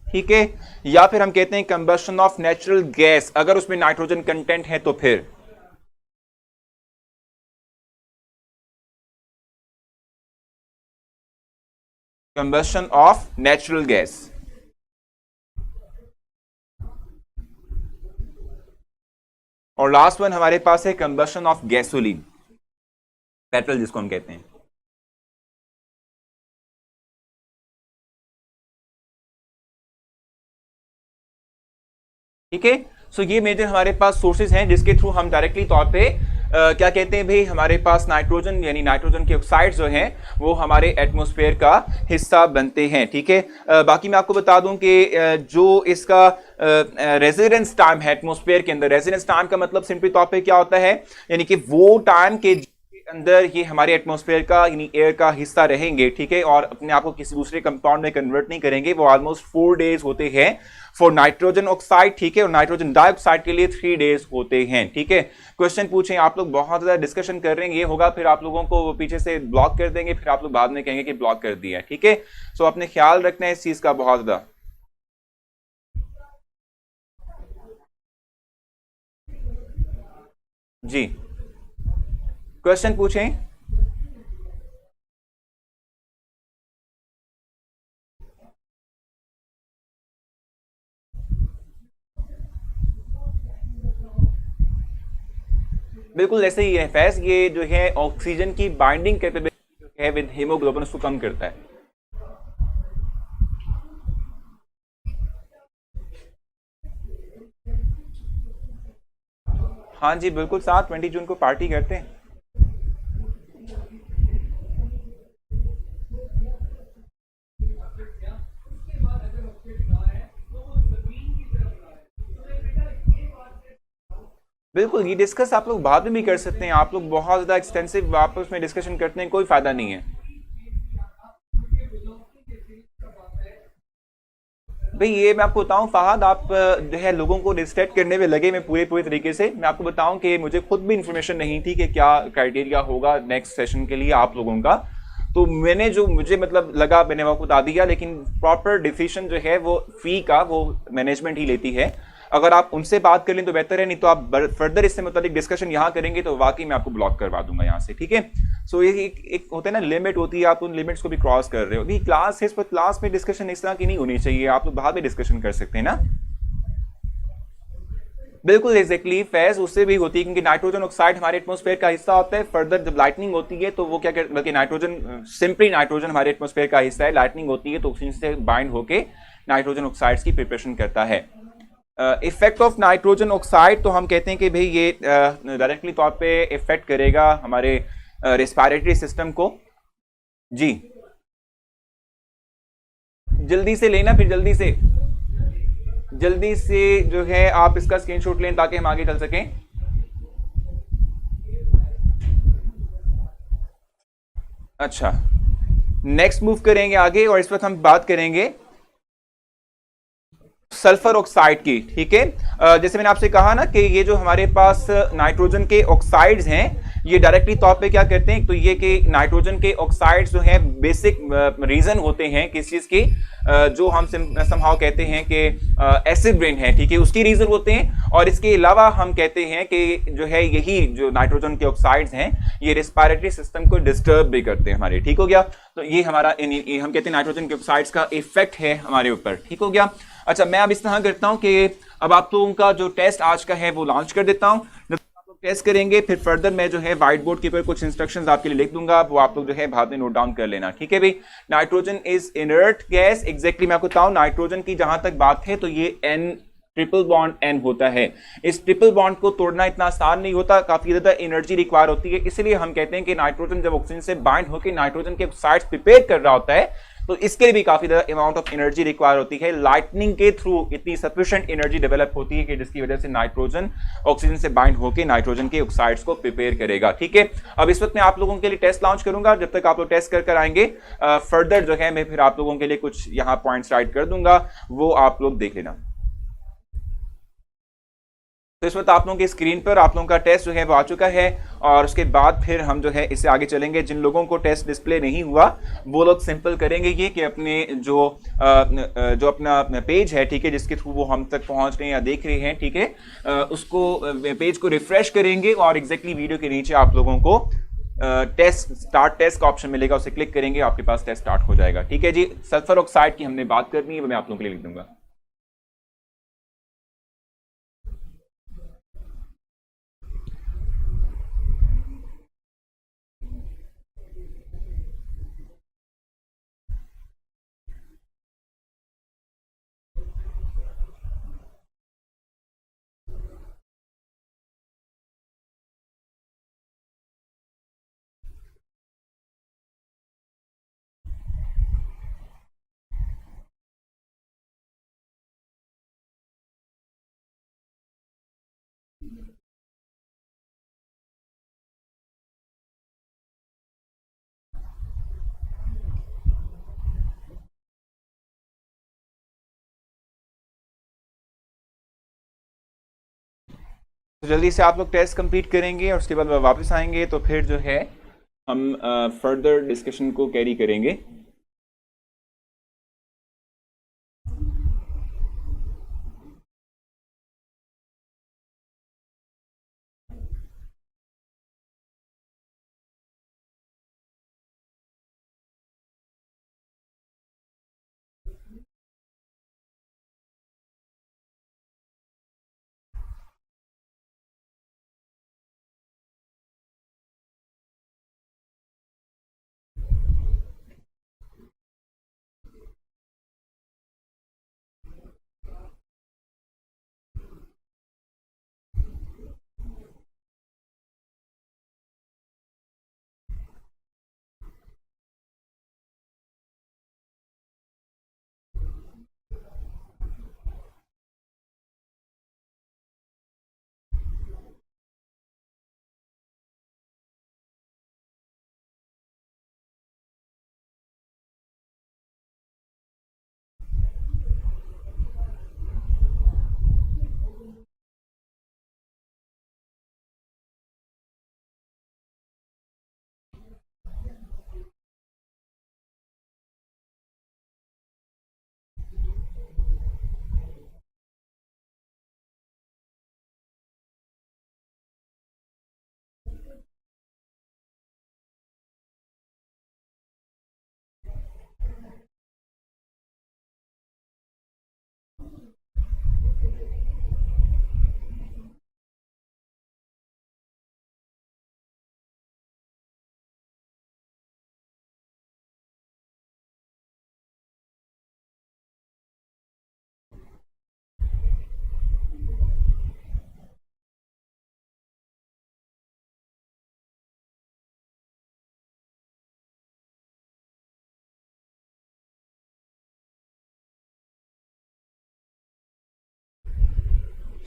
ठीक है, या फिर हम कहते हैं कंबस्शन ऑफ नेचुरल गैस, अगर उसमें नाइट्रोजन कंटेंट है तो फिर कंबस्शन ऑफ नेचुरल गैस। और लास्ट वन हमारे पास है कंबस्शन ऑफ गैसोलीन, पेट्रोल जिसको हम कहते हैं। ठीक है, सो ये मेजर हमारे पास सोर्सेज हैं जिसके थ्रू हम डायरेक्टली तौर पे क्या कहते हैं भाई, हमारे पास नाइट्रोजन यानी नाइट्रोजन के ऑक्साइड्स जो हैं वो हमारे एटमॉस्फेयर का हिस्सा बनते हैं। ठीक है, बाकी मैं आपको बता दूं कि जो इसका रेजिडेंस टाइम है एटमॉस्फेयर के अंदर, रेजिडेंस टाइम का मतलब सिंपली तौर पे क्या होता है, यानी कि वो टाइम के अंदर ये हमारे एटमॉस्फेयर का यानी एयर का हिस्सा रहेंगे, ठीक है, और अपने आप को किसी दूसरे कंपाउंड में कन्वर्ट नहीं करेंगे, वो ऑलमोस्ट 4 डेज होते हैं फॉर नाइट्रोजन ऑक्साइड, ठीक है, और नाइट्रोजन डाइऑक्साइड के लिए 3 डेज होते हैं। ठीक है, क्वेश्चन पूछें, आप लोग बहुत ज्यादा डिस्कशन कर रहे हैं, ये होगा फिर आप लोगों को पीछे से ब्लॉक कर देंगे, फिर आप लोग बाद में कहेंगे कि ब्लॉक कर दिया। ठीक है, सो अपने ख्याल रखना है इस चीज का बहुत ज्यादा। जी, क्वेश्चन पूछें। बिल्कुल ऐसे ही है फैज, ये जो है ऑक्सीजन की बाइंडिंग कैपेबिलिटी जो है विद हीमोग्लोबिन उसको कम करता है। हाँ जी बिल्कुल, साथ 20 जून को पार्टी करते हैं। बिल्कुल, ये डिस्कस आप लोग बाद में भी कर सकते हैं, आप लोग बहुत ज़्यादा एक्सटेंसिव आपस में डिस्कशन करते हैं, कोई फ़ायदा नहीं है। भाई ये मैं आपको बताऊं फहद, आप जो है लोगों को डिस्ट्रैक्ट करने में लगे मैं पूरे पूरे तरीके से। मैं आपको बताऊं कि मुझे खुद भी इंफॉर्मेशन नहीं थी कि क्या क्राइटेरिया होगा नेक्स्ट सेशन के लिए आप लोगों का, तो मैंने जो मुझे मतलब लगा मैंने वो बता दिया, लेकिन प्रॉपर डिसीजन जो है वो फी का वो मैनेजमेंट ही लेती है। अगर आप उनसे बात कर लें तो बेहतर है, नहीं तो आप फर्दर इससे मुताबिक डिस्कशन यहाँ करेंगे तो वाकई मैं आपको ब्लॉक करवा दूंगा यहाँ से। ठीक है, सो ये एक होता है ना, लिमिट होती है, आप उन लिमिट्स को भी क्रॉस कर रहे हो। अभी क्लास है, इस पर क्लास में डिस्कशन इस तरह की नहीं होनी चाहिए, आप लोग बाहर में डिस्कशन कर सकते हैं ना। बिल्कुल एग्जैक्टली फैज उससे भी होती है, क्योंकि नाइट्रोजन ऑक्साइड हमारे एटमॉस्फेयर का हिस्सा होता है। फर्दर जब लाइटनिंग होती है तो वो क्या कहते, बल्कि नाइट्रोजन, सिंपली नाइट्रोजन हमारे एटमॉस्फेयर का हिस्सा है, लाइटनिंग होती है तो ऑक्सीजन से बाइंड होके नाइट्रोजन ऑक्साइड्स की प्रिपरेशन करता है। इफेक्ट ऑफ नाइट्रोजन ऑक्साइड, तो हम कहते हैं कि भाई ये डायरेक्टली तौर पे इफेक्ट करेगा हमारे रेस्पिरेटरी सिस्टम को। जी, जल्दी से लेना, फिर जल्दी से जो है आप इसका स्क्रीनशॉट लें ताकि हम आगे चल सकें। अच्छा, नेक्स्ट मूव करेंगे आगे, और इस वक्त हम बात करेंगे सल्फर ऑक्साइड की। ठीक है, जैसे मैंने आपसे कहा ना कि ये जो हमारे पास नाइट्रोजन के ऑक्साइड्स हैं, ये डायरेक्टली तौर पे क्या करते हैं, तो ये कि नाइट्रोजन के ऑक्साइड्स जो हैं बेसिक रीजन होते हैं किस चीज की, जो हम समहाउ कहते हैं कि एसिड रेन है, ठीक है, उसकी रीजन होते हैं। और इसके अलावा हम कहते हैं कि जो है यही जो नाइट्रोजन के ऑक्साइड्स हैं ये रेस्पिरेटरी सिस्टम को डिस्टर्ब भी करते हैं हमारे। ठीक हो गया, तो ये हमारा हम कहते हैं नाइट्रोजन के ऑक्साइड्स का इफेक्ट है हमारे ऊपर। ठीक हो गया। अच्छा, मैं अब इस तरह करता हूं कि अब आप लोगों का जो टेस्ट आज का है वो लॉन्च कर देता हूं। जब आप लोग टेस्ट करेंगे फिर फर्दर मैं जो है व्हाइट बोर्ड के ऊपर कुछ इंस्ट्रक्शंस आपके लिए लिख दूंगा, वो आप लोग जो है बाद में नोट डाउन कर लेना। ठीक है भाई, nitrogen is inert gas. Exactly मैं आपको बताऊं, नाइट्रोजन की जहां तक बात है तो ये एन ट्रिपल बॉन्ड एन होता है। इस ट्रिपल बॉन्ड को तोड़ना इतना आसान नहीं होता, काफी ज्यादा एनर्जी रिक्वायर होती है। इसलिए हम कहते हैं कि नाइट्रोजन जब ऑक्सीजन से बाइंड होकर नाइट्रोजन के ऑक्साइड्स प्रिपेयर कर रहा होता है तो इसके लिए भी काफी ज्यादा अमाउंट ऑफ एनर्जी रिक्वायर होती है। लाइटनिंग के थ्रू इतनी सफिशिएंट एनर्जी डेवलप होती है कि जिसकी वजह से नाइट्रोजन ऑक्सीजन से बाइंड होकर नाइट्रोजन के ऑक्साइड्स को प्रिपेयर करेगा। ठीक है, अब इस वक्त मैं आप लोगों के लिए टेस्ट लॉन्च करूंगा। जब तक आप लोग टेस्ट कर आएंगे फर्दर जो है मैं फिर आप लोगों के लिए कुछ यहां पॉइंट्स राइट कर दूंगा, वो आप लोग देख लेना। तो इस वक्त आप लोगों की स्क्रीन पर आप लोगों का टेस्ट जो है वो आ चुका है, और उसके बाद फिर हम जो है इससे आगे चलेंगे। जिन लोगों को टेस्ट डिस्प्ले नहीं हुआ वो लोग सिंपल करेंगे ये कि अपने जो अपना पेज है, ठीक है, जिसके थ्रू वो हम तक पहुंच रहे हैं या देख रहे हैं, ठीक है, उसको पेज को रिफ्रेश करेंगे और एग्जैक्टली वीडियो के नीचे आप लोगों को टेस्ट स्टार्ट टेस्ट का ऑप्शन मिलेगा, उसे क्लिक करेंगे आपके पास टेस्ट स्टार्ट हो जाएगा। ठीक है जी, सल्फर ऑक्साइड की हमने बात करनी है, वो मैं आप लोगों के लिए लिख दूंगा। तो जल्दी से आप लोग टेस्ट कंप्लीट करेंगे और उसके बाद वापस आएंगे तो फिर जो है हम फर्दर डिस्कशन को कैरी करेंगे।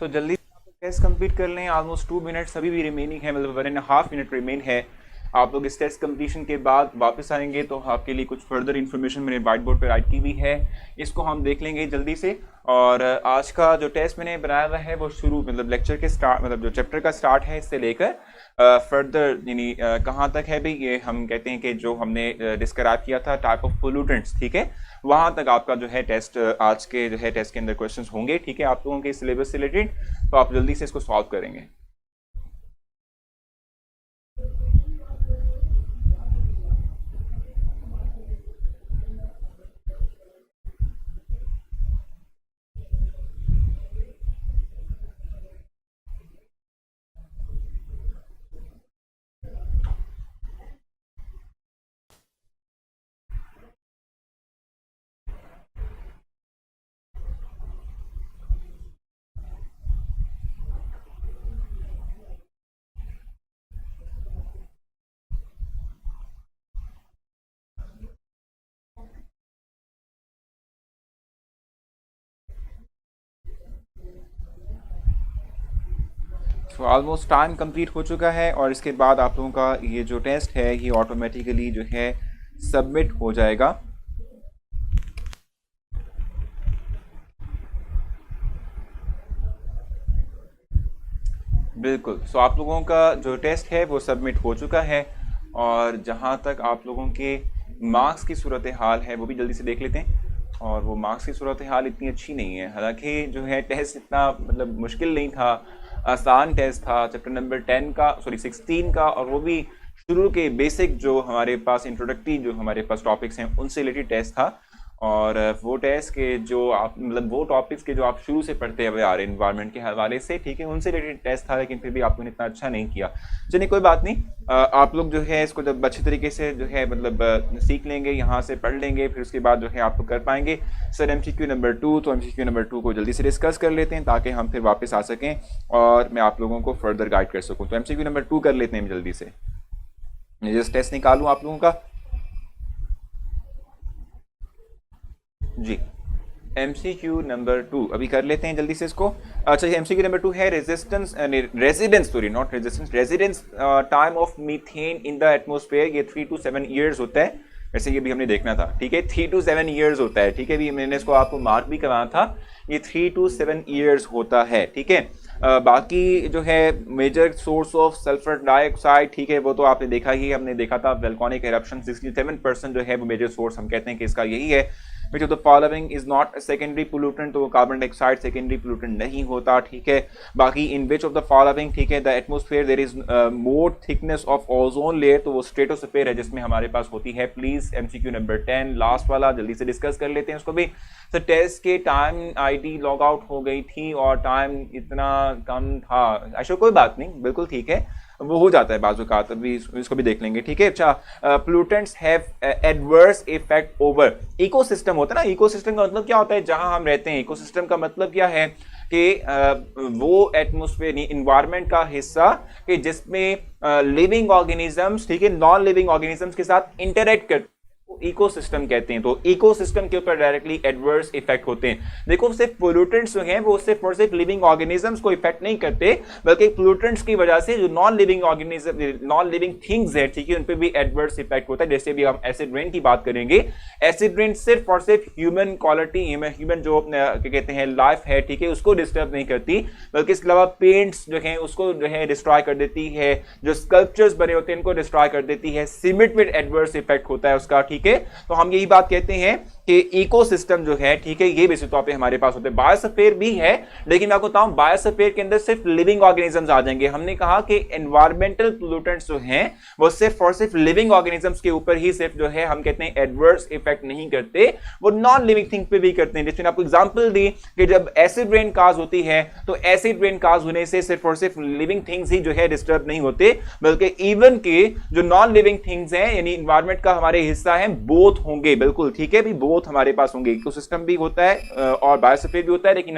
सो जल्दी टेस्ट कंप्लीट कर लें। ऑलमोस्ट 2 मिनट्स अभी भी रिमेनिंग है, मतलब 1.5 मिनट रिमेन है। आप लोग इस टेस्ट कंप्लीशन के बाद वापस आएंगे तो आपके लिए कुछ फर्दर इन्फॉर्मेशन मैंने वाइट बोर्ड पर राइट की हुई है, इसको हम देख लेंगे जल्दी से। और आज का जो टेस्ट मैंने बनाया हुआ है वो शुरू मतलब लेक्चर के स्टार्ट मतलब जो चैप्टर का स्टार्ट है इससे लेकर फर्दर यानी कहाँ तक है भी, ये हम कहते हैं कि जो हमने डिस्क्राइब किया था टाइप ऑफ पोल्यूटेंट्स, ठीक है, वहाँ तक आपका जो है टेस्ट आज के जो है टेस्ट के अंदर क्वेश्चंस होंगे, ठीक है, आप लोगों के सिलेबस से रिलेटेड, तो आप जल्दी से इसको सॉल्व करेंगे। तो ऑलमोस्ट टाइम कंप्लीट हो चुका है और इसके बाद आप लोगों का ये जो टेस्ट है ये ऑटोमेटिकली जो है सबमिट हो जाएगा। बिल्कुल, सो आप लोगों का जो टेस्ट है वो सबमिट हो चुका है और जहाँ तक आप लोगों के मार्क्स की सूरत हाल है वो भी जल्दी से देख लेते हैं। और वो मार्क्स की सूरत हाल इतनी अच्छी नहीं है, हालांकि जो है टेस्ट इतना मतलब मुश्किल नहीं था, आसान टेस्ट था चैप्टर नंबर 16 का, और वो भी शुरू के बेसिक जो हमारे पास इंट्रोडक्टरी जो हमारे पास टॉपिक्स हैं उनसे रिलेटेड टेस्ट था। और वो टेस्ट के जो आप मतलब वो टॉपिक्स के जो आप शुरू से पढ़ते हुए आ रहे हैं इन्वायरमेंट के हवाले से, ठीक है, उनसे रिलेटेड टेस्ट था, लेकिन फिर भी आप लोगों ने इतना अच्छा नहीं किया। चलिए कोई बात नहीं, आप लोग जो है इसको जब अच्छे तरीके से जो है मतलब सीख लेंगे, यहाँ से पढ़ लेंगे, फिर उसके बाद जो है आप लोग कर पाएंगे। सर MCQ नंबर 2, तो MCQ नंबर 2 को जल्दी से डिस्कस कर लेते हैं ताकि हम फिर वापस आ सकें और मैं आप लोगों को फर्दर गाइड कर सकूँ। तो MCQ नंबर 2 कर लेते हैं जल्दी से, जस्ट टेस्ट निकालूँ आप लोगों का जी। MCQ नंबर 2 अभी कर लेते हैं जल्दी से इसको। अच्छा, ये MCQ नंबर 2 है residence time of methane in the atmosphere, ये 3 to 7 ईयर्स होता है। वैसे ये भी हमने देखना था, ठीक है, 3 to 7 ईयर्स होता है, ठीक है, भी मैंने इसको आपको मार्क भी करवाना था, ये 3 to 7 ईयर्स होता है, ठीक है। बाकी जो है major source of sulphur dioxide, ठीक है, वो तो आपने देखा ही, हमने देखा था वोल्केनिक एरप्शन 67% जो है वो मेजर सोर्स हम कहते हैं कि इसका यही है। विच of the following is not secondary pollutant, तो वो कार्बन डाइऑक्साइड सेकेंडरी पोल्यूटेंट नहीं होता, ठीक है। बाकी in which of the following, ठीक है, the atmosphere there is more thickness of ozone layer, तो वो स्ट्रेटोस्फेयर है जिसमें हमारे पास होती है। प्लीज MCQ नंबर 10 लास्ट वाला जल्दी से डिस्कस कर लेते हैं उसको भी। तो टेस्ट के टाइम ID लॉग आउट हो गई थी और टाइम इतना कम था, अच्छा कोई बात नहीं, बिल्कुल ठीक है, वो हो जाता है बाजू का, तभी इसको भी देख लेंगे, ठीक है। अच्छा, pollutants have adverse effect over ecosystem, होता है ना, इकोसिस्टम का मतलब क्या होता है, जहां हम रहते हैं। इकोसिस्टम का मतलब क्या है कि वो एटमोस्फेयर इन्वायरमेंट का हिस्सा कि जिसमें लिविंग ऑर्गेनिजम्स, ठीक है, नॉन लिविंग ऑर्गेनिजम्स के साथ इंटरेक्ट करते इकोसिस्टम कहते हैं। तो इकोसिस्टम के ऊपर डायरेक्टली एडवर्स इफेक्ट होते हैं। देखो, सिर्फ पोल्यूटेंट्स जो हैं वो सिर्फ और सिर्फ लिविंग ऑर्गेनिजम्स को इफेक्ट नहीं करते, बल्कि पोल्यूटेंट्स की वजह से जो non living organism non living things है, ठीक है, उन पे भी एडवर्स इफेक्ट होता है। जैसे भी हम एसिड रेन की बात करेंगे, एसिड रेन सिर्फ और सिर्फ ह्यूमन क्वालिटी, ह्यूमन जो क्या कहते हैं लाइफ है, ठीक है, उसको डिस्टर्ब नहीं करती, बल्कि इसके अलावा पेंट्स जो है उसको जो है डिस्ट्रॉय कर देती है, जो स्कल्पचर्स बने होते हैं इनको डिस्ट्रॉय कर देती है, सीमेंट में एडवर्स इफेक्ट होता है उसका, ठीक है। तो हम यही बात कहते हैं कि इकोसिस्टम जो है, ठीक है, ये बेसिक तौर पे हमारे पास होते हैं। बायोस्फीयर भी है, लेकिन मैं आपको बताऊं बायोस्फीयर के अंदर सिर्फ लिविंग ऑर्गेनिजम्स आ जाएंगे। हमने कहा कि एनवायरमेंटल पोल्यूटेंट्स जो हैं वो सिर्फ और सिर्फ लिविंग ऑर्गेनिजम्स के ऊपर ही सिर्फ जो है हम कहते हैं एडवर्स इफेक्ट नहीं करते, वो नॉन लिविंग थिंग पे भी करते हैं। जैसे आपको एग्जांपल दी कि जब एसिड रेन काज होती है तो एसिड रेन काज होने से सिर्फ और सिर्फ लिविंग थिंग्स ही जो है डिस्टर्ब नहीं होते, बल्कि इवन के जो नॉन लिविंग थिंग्स हैं यानी एनवायरमेंट का हमारे हिस्सा है, बोथ होंगे, बिल्कुल ठीक है भी, बोथ हमारे पास होंगे। इकोसिस्टम भी होता है और बायोस्फीयर भी होता है, लेकिन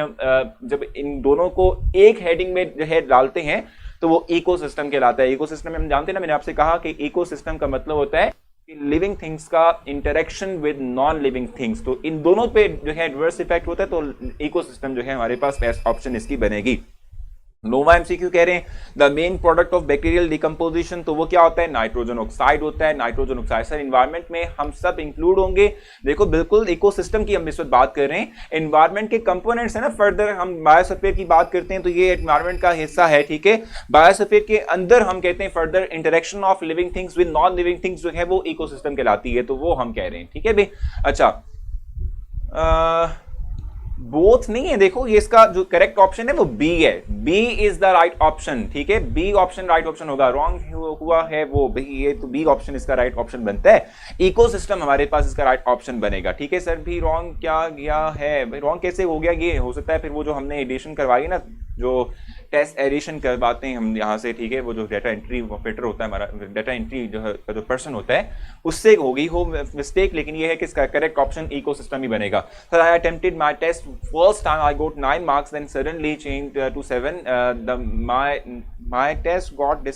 जब इन दोनों को एक हेडिंग में जो है डालते हैं तो वो इकोसिस्टम कहलाता है। इकोसिस्टम में हम जानते हैं ना, मैंने आपसे कहा कि इकोसिस्टम का मतलब होता है लिविंग थिंग्स का interaction with non living things. तो इन दोनों पे जो है एडवर्स इफेक्ट होता है, तो इकोसिस्टम जो है हमारे पास बेस्ट ऑप्शन इसकी बनेगी। नोवा एमसीक्यू कह रहे हैं the main product of bacterial decomposition, तो वो क्या होता है, नाइट्रोजन ऑक्साइड होता है। नाइट्रोजन ऑक्साइड सर इन्वायरमेंट में हम सब इंक्लूड होंगे। देखो बिल्कुल इकोसिस्टम की हम इस वक्त बात कर रहे हैं, एनवायरमेंट के कंपोनेंट्स है ना। फर्दर हम बायोस्फीयर की बात करते हैं तो ये एनवायरमेंट का हिस्सा है, ठीक है। बायोस्फीयर के अंदर हम कहते हैं further interaction of living things with non living things जो है वो इकोसिस्टम कहलाती है, तो वो हम कह रहे हैं, ठीक है भाई। अच्छा बोथ नहीं है, देखो ये इसका जो करेक्ट ऑप्शन है वो बी है, B is the right option, ठीक है। बी ऑप्शन राइट ऑप्शन होगा, रॉन्ग हुआ है वो बी, ये तो बी ऑप्शन इसका राइट ऑप्शन बनता है। इकोसिस्टम हमारे पास इसका राइट ऑप्शन बनेगा, ठीक है सर। भी रॉन्ग क्या गया है भाई, रॉन्ग कैसे हो गया, ये हो सकता है फिर वो जो हमने एडिशन करवाई ना, जो टेस्ट एडिशन करवाते हैं हम यहाँ से, ठीक है, वो जो डाटा एंट्री ऑपरेटर होता है हमारा, डाटा एंट्री जो पर्सन होता है उससे होगी हो मिस्टेक, लेकिन ये है कि इसका करेक्ट ऑप्शन इकोसिस्टम ही बनेगा। Sir I attempted my test first time I got 9 marks then suddenly change to 7 my test got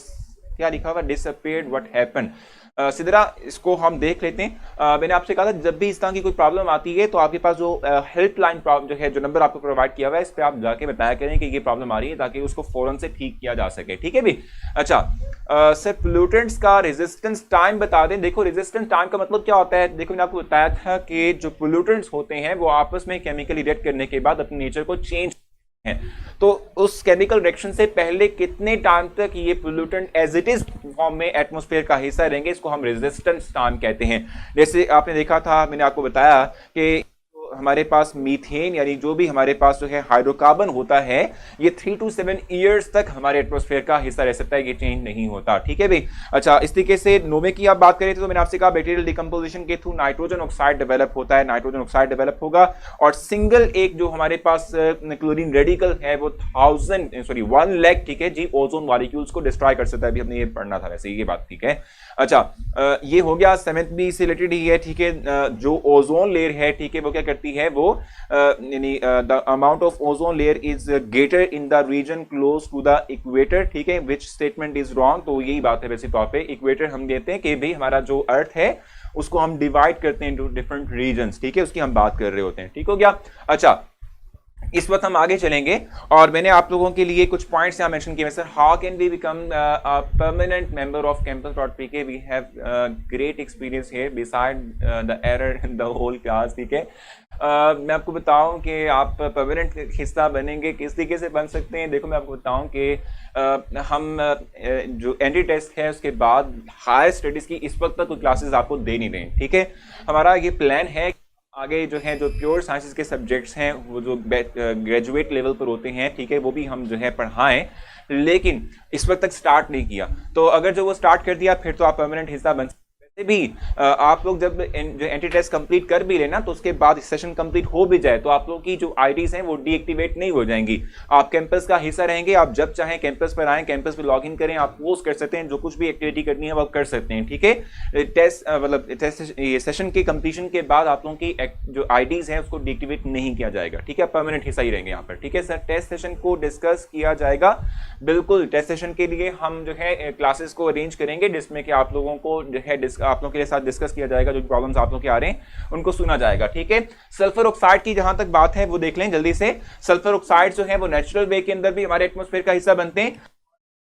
क्या लिखा हुआ, डिसअपीयर्ड व्हाट हैपेंड। सिदरा इसको हम देख लेते हैं। मैंने आपसे कहा था जब भी इस तरह की कोई प्रॉब्लम आती है तो आपके पास जो हेल्पलाइन जो है, जो नंबर आपको प्रोवाइड किया हुआ है, इस पे आप जाके बताया करें कि ये प्रॉब्लम आ रही है, ताकि उसको फौरन से ठीक किया जा सके, ठीक है भी। अच्छा सर पोल्यूटेंट्स का रेजिस्टेंस टाइम बता दें। देखो रेजिस्टेंस टाइम का मतलब क्या होता है, देखो मैंने आपको बताया था कि जो पोल्यूटेंट्स होते हैं वो आपस में केमिकली रिएक्ट करने के बाद अपने नेचर को चेंज है, तो उस केमिकल रिएक्शन से पहले कितने टाइम तक ये pollutant as it is form में एटमॉस्फेयर का हिस्सा रहेंगे, इसको हम रेजिस्टेंस टाइम कहते हैं। जैसे आपने देखा था, मैंने आपको बताया कि हमारे पास मीथेन यानी जो भी हमारे पास जो है हाइड्रोकार्बन होता है, ये 3 to 7 ईयर्स तक हमारे एटमॉस्फेयर का हिस्सा रह सकता है, ये चेंज नहीं होता, ठीक है भाई। अच्छा इस तरीके से नोवे की आप बात करें तो मैंने आपसे कहा बैक्टीरियल डिकम्पोजिशन के थ्रू नाइट्रोजन ऑक्साइड डेवलप होता है, नाइट्रोजन ऑक्साइड डेवलप होगा, और सिंगल एक जो हमारे पास क्लोरीन रेडिकल है वो 1 लाख, ठीक है जी, ओजोन मॉलिक्यूल्स को डिस्ट्रॉय कर सकता है। अभी हमने ये पढ़ना था वैसे, ये बात ठीक है। अच्छा ये हो गया 7th बी से रिलेटेड ही है, ठीक है। जो ओजोन लेयर है, ठीक है, वो क्या करती है, वो यानी the amount of ozone layer is greater in the region close to the equator, ठीक है। विच स्टेटमेंट इज रॉन्ग, तो यही बात है वैसे तौर पे। इक्वेटर हम देते हैं कि भाई हमारा जो अर्थ है उसको हम डिवाइड करते हैं इनटू डिफरेंट रीजन्स, ठीक है, उसकी हम बात कर रहे होते हैं, ठीक हो गया। अच्छा इस वक्त हम आगे चलेंगे और मैंने आप लोगों के लिए कुछ पॉइंट्स यहाँ मेंशन किए। Sir how can we become a permanent member of campus.pk, we have great experience here beside the error in the whole class, ठीक है। मैं आपको बताऊं कि आप परमानेंट हिस्सा बनेंगे, किस तरीके से बन सकते हैं। देखो मैं आपको बताऊं कि हम जो एंट्री टेस्ट है उसके बाद हायर स्टडीज की इस वक्त तक कोई क्लासेस आपको दे नहीं रहे, ठीक है। हमारा ये प्लान है आगे जो है जो प्योर साइंसेस के सब्जेक्ट्स हैं वो जो ग्रेजुएट लेवल पर होते हैं, ठीक है, वो भी हम जो है पढ़ाएं, लेकिन इस वक्त तक स्टार्ट नहीं किया। तो अगर जो वो स्टार्ट कर दिया फिर तो आप परमानेंट हिस्सा बन सकते। भी आप लोग जब जो एंट्री टेस्ट कंप्लीट कर भी लेना तो उसके बाद सेशन कंप्लीट हो भी जाए तो आप लोग की जो आईडीज हैं वो डीएक्टिवेट नहीं हो जाएंगी, आप कैंपस का हिस्सा रहेंगे। आप जब चाहें कैंपस पर आएं, कैंपस पर लॉग इन करें, आप पोस्ट कर सकते हैं, जो कुछ भी एक्टिविटी करनी है वो आप कर सकते हैं, ठीक है। टेस्ट मतलब ये सेशन के कंप्लीशन के बाद आप लोगों की जो आईडीज है उसको डीएक्टिवेट नहीं किया जाएगा, ठीक है, परमानेंट हिस्सा ही रहेंगे यहाँ पर, ठीक है सर। टेस्ट सेशन को डिस्कस किया जाएगा, बिल्कुल टेस्ट सेशन के लिए हम जो है क्लासेस को अरेंज करेंगे जिसमें कि आप लोगों को जो है आप लोगों के साथ डिस्कस किया जाएगा, जो प्रॉब्लम्स आप लोग के आ रहे हैं उनको सुना जाएगा, ठीक है। सल्फर ऑक्साइड की जहां तक बात है वो देख लें जल्दी से। सल्फर ऑक्साइड जो है वो नेचुरल वे के अंदर भी हमारे एटमॉस्फेयर का हिस्सा बनते हैं,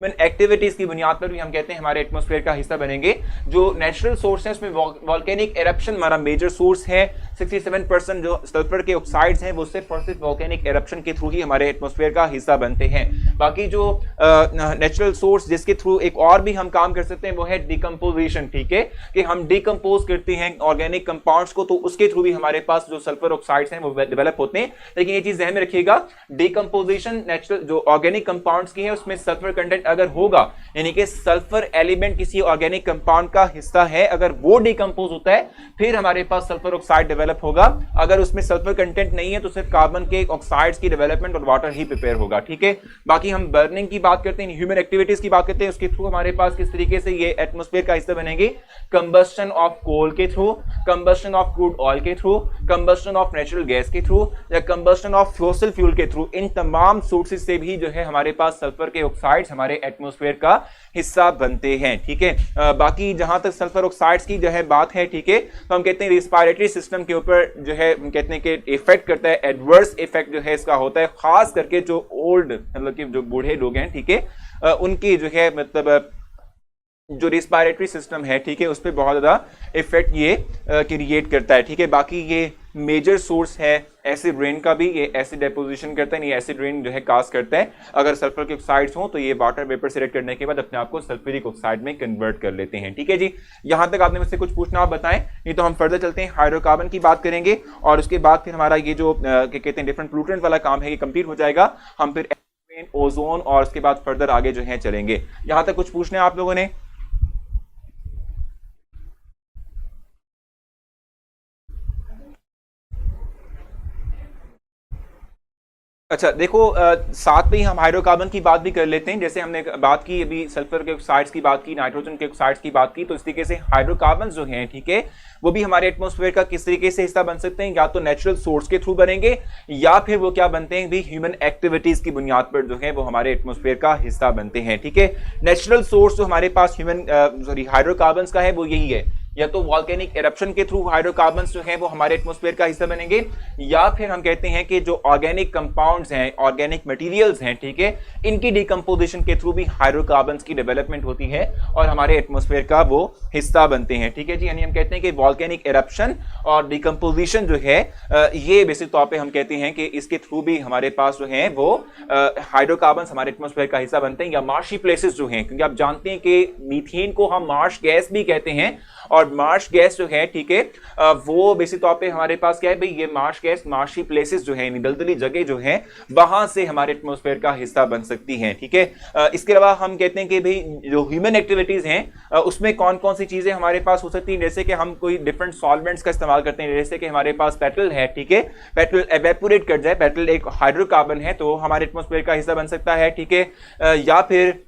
एक्टिविटीज की बुनियाद पर भी हम कहते हैं हमारे एटमॉस्फेयर का हिस्सा बनेंगे। जो नेचुरल सोर्स है उसमें वॉल्केनिक एरप्शन हमारा मेजर सोर्स है। 67% जो सल्फर के ऑक्साइड्स हैं वो सिर्फ और सिर्फ वॉल्केनिक एरप्शन के थ्रू ही हमारे एटमॉस्फेयर का हिस्सा बनते हैं। बाकी जो नेचुरल सोर्स जिसके थ्रू एक और भी हम काम कर सकते हैं वो है डिकम्पोजिशन, ठीक है, कि हम डिकम्पोज करते हैं ऑर्गेनिक कंपाउंड्स को, तो उसके थ्रू भी हमारे पास जो सल्फर ऑक्साइड्स हैं वो डेवलप होते हैं। लेकिन ये चीज ध्यान में रखिएगा, डिकम्पोजिशन नेचुरल जो ऑर्गेनिक कंपाउंड्स की है उसमें सल्फर कंटेंट अगर होगा, यानी कि सल्फर एलिमेंट किसी ऑर्गेनिक कंपाउंड का हिस्सा है, अगर वो डिकम्पोज होता है फिर हमारे पास सल्फर ऑक्साइड डेवलप होगा। अगर उसमें सल्फर कंटेंट नहीं है तो सिर्फ कार्बन के ऑक्साइड्स की डेवलपमेंट और वाटर ही प्रिपेयर होगा, ठीक है। बाकी हम बर्निंग की बात करते हैं, ह्यूमन एक्टिविटीज की बात करते हैं, उसके थ्रू हमारे पास किस तरीके से ये एटमॉस्फेयर का हिस्सा बनेंगे। कंबस्शन ऑफ कोल के through, combustion of crude oil के through, combustion of natural gas के थ्रू या कंबस्शन ऑफ फॉसिल फ्यूल के थ्रू, इन तमाम सोर्सेज से भी जो है हमारे पास सल्फर के ऑक्साइड्स हमारे एटमॉस्फेयर का हिस्सा बनते हैं। ठीक है, बाकी जहां तक सल्फर ऑक्साइड्स की जो है बात है, ठीक है, तो हम कहते हैं रिस्पायरेटरी सिस्टम के ऊपर जो है हम कहते हैं कि इफेक्ट करता है, एडवर्स इफेक्ट जो है इसका होता है, खास करके जो ओल्ड मतलब कि जो बूढ़े लोग हैं, ठीक है, उनकी जो है मतलब जो रिस्पायरेटरी सिस्टम है, ठीक है, उस पर बहुत ज्यादा इफेक्ट ये क्रिएट करता है। ठीक है, बाकी ये मेजर सोर्स है एसिड रेन का भी, ये एसिड डेपोजिशन करता है, ये एसिड रेन जो है काज करता है। अगर सल्फर के ऑक्साइड्स हो तो ये वाटर वेपर से रिएक्ट करने के बाद अपने आप को सल्फ्यूरिक ऑक्साइड में कन्वर्ट कर लेते हैं। ठीक है जी, यहां तक आपने मुझसे कुछ पूछना आप बताएं, नहीं तो हम फर्दर चलते हैं, हाइड्रोकार्बन की बात करेंगे और उसके बाद फिर हमारा ये जो क्या कहते हैं डिफरेंट पोल्यूटेंट वाला काम है ये कंप्लीट हो जाएगा। हम फिर ओजोन और उसके बाद फर्दर आगे जो है चलेंगे। यहां तक कुछ पूछने आप लोगों ने? अच्छा देखो, साथ में ही हम हाइड्रोकार्बन की बात भी कर लेते हैं। जैसे हमने बात की अभी सल्फर के ऑक्साइड्स की बात की, नाइट्रोजन के ऑक्साइड्स की बात की, तो इस तरीके से हाइड्रोकार्बन जो हैं, ठीक है, वो भी हमारे एटमॉस्फेयर का किस तरीके से हिस्सा बन सकते हैं, या तो नेचुरल सोर्स के थ्रू बनेंगे या फिर वो क्या बनते हैं भी ह्यूमन एक्टिविटीज की बुनियाद पर जो है वो हमारे एटमॉस्फेयर का हिस्सा बनते हैं। ठीक है, नेचुरल सोर्स जो हमारे पास ह्यूमन सॉरी हाइड्रोकार्बन का है वो यही है, या तो वॉल्केनिक एरप्शन के थ्रू हाइड्रोकार्बन्स जो हैं वो हमारे एटमॉस्फेयर का हिस्सा बनेंगे, या फिर हम कहते हैं कि जो ऑर्गेनिक कंपाउंड्स हैं, ऑर्गेनिक मटेरियल्स हैं, ठीक है, इनकी डिकम्पोजिशन के थ्रू भी हाइड्रोकार्बन्स की डेवलपमेंट होती है और हमारे एटमॉस्फेयर का वो हिस्सा बनते हैं। ठीक है जी, यानी हम कहते हैं कि वॉल्केनिक एरप्शन और डिकम्पोजिशन जो है ये बेसिक तौर पर हम कहते हैं कि इसके थ्रू भी हमारे पास जो है वो हाइड्रोकार्बन्स हमारे एटमॉस्फेयर का हिस्सा बनते हैं। या मार्शी प्लेसेस जो हैं, क्योंकि आप जानते हैं कि मीथेन को हम मार्श गैस भी कहते हैं, और मार्श गैस जो है, ठीक है, वो बेसिक तौर पे हमारे पास क्या है भाई, ये मार्श गैस मार्शी प्लेसेस जो है, दलदली जगह जो है, वहां से हमारे एटमॉस्फेयर का हिस्सा बन सकती हैं। ठीक है, इसके अलावा हम कहते हैं कि भाई जो ह्यूमन एक्टिविटीज हैं उसमें कौन कौन सी चीजें हमारे पास हो सकती हैं, जैसे कि हम कोई डिफरेंट सॉल्वेंट्स का इस्तेमाल करते हैं, जैसे कि हमारे पास पेट्रोल है, ठीक है, पेट्रोल एवेपोरेट कर जाए, पेट्रोल एक हाइड्रोकार्बन है तो हमारे एटमॉस्फेयर का हिस्सा बन सकता है। ठीक है, या फिर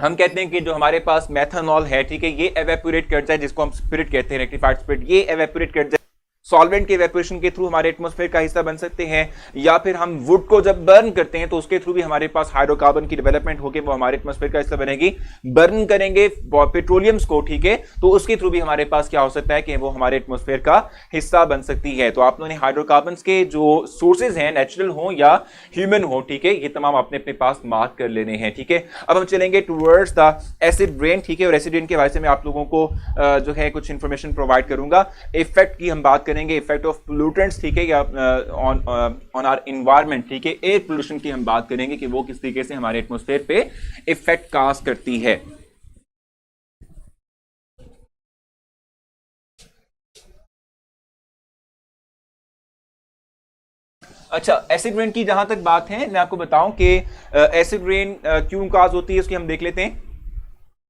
हम कहते हैं कि जो हमारे पास मेथनॉल है, ठीक है, ये एवेपोरेट कर जाए, जिसको हम स्पिरिट कहते हैं, रेक्टिफाइड स्पिरिट, ये एवेपोरेट कर जाए, सॉल्वेंट के इवेपोरेशन के थ्रू हमारे एटमॉस्फेयर का हिस्सा बन सकते हैं। या फिर हम वुड को जब बर्न करते हैं तो उसके थ्रू भी हमारे पास हाइड्रोकार्बन की डेवलपमेंट होकर वो हमारे एटमॉस्फेयर का हिस्सा बनेगी। बर्न करेंगे पेट्रोलियम्स को, ठीक है, तो उसके थ्रू भी हमारे पास क्या हो सकता है कि वो हमारे एटमॉस्फेयर का हिस्सा बन सकती है। तो आप लोगों ने हाइड्रोकार्बन के जो सोर्सेज हैं, नेचुरल हो या ह्यूमन हो, ठीक है, ये तमाम अपने अपने पास मार्क कर लेने हैं। ठीक है, अब हम चलेंगे टूवर्ड्स द एसिड रेन। ठीक है, और एसिड रेन के बारे में आप लोगों को जो है कुछ इंफॉर्मेशन प्रोवाइड करूंगा। इफेक्ट की हम बात करेंगे, इफेक्ट ऑफ पोल्यूटेंट्स, ठीक है, या ऑन आवर एनवायरनमेंट, ठीक है, एयर पोल्यूशन की हम बात करेंगे कि वो किस तरीके से हमारे एटमॉस्फेयर पे इफेक्ट कास्ट करती है। अच्छा, एसिड रेन की जहां तक बात है, मैं आपको बताऊं कि एसिड रेन क्यों काज होती है उसकी हम देख लेते हैं।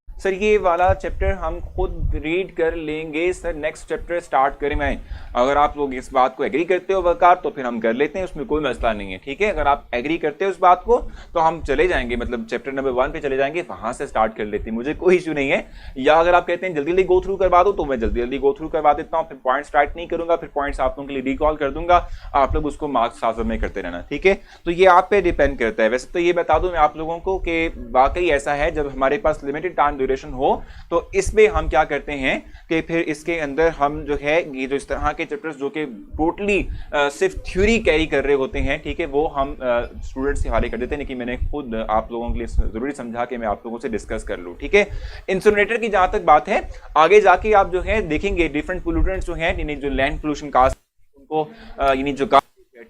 सर ये वाला चैप्टर हम खुद रीड कर लेंगे सर, नेक्स्ट चैप्टर स्टार्ट करें मैं। अगर आप लोग इस बात को एग्री करते हो वकार तो फिर हम कर लेते हैं, उसमें कोई मसला नहीं है। ठीक है, अगर आप एग्री करते हो उस बात को तो हम चले जाएंगे, मतलब चैप्टर नंबर 1 पे चले जाएंगे, वहां से स्टार्ट कर लेते हैं, मुझे कोई इशू नहीं है। या अगर आप कहते हैं जल्दी जल्दी गो थ्रू करवा दो तो मैं जल्दी जल्दी गो थ्रू करवा देता हूँ, फिर पॉइंट्स राइट नहीं करूंगा, फिर पॉइंट्स आप लोगों के लिए रिकॉल कर दूंगा, आप लोग उसको मार्क्स साजब में करते रहना। ठीक है, तो ये आप पे डिपेंड करता है। वैसे तो ये बता दूं मैं आप लोगों को कि वाकई ऐसा है, जब हमारे पास लिमिटेड टाइम ड्यूरेशन हो तो इसमें हम क्या करते हैं कि फिर इसके अंदर हम जो है ये जो इस तरह के चैप्टर्स जो कि टोटली सिर्फ थ्योरी कैरी कर रहे होते हैं, ठीक है, वो हम स्टूडेंट्स के हवाले कर देते हैं, लेकिन मैंने खुद आप लोगों के लिए जरूरी समझा कि मैं आप लोगों से डिस्कस कर लूं। ठीक है, इंसिनरेटर की जहां तक बात है, आगे जाके आप जो है देखेंगे डिफरेंट पोल्यूटेंट्स जो हैं, यानी जो लैंड पोल्यूशन का उनको यानी जो,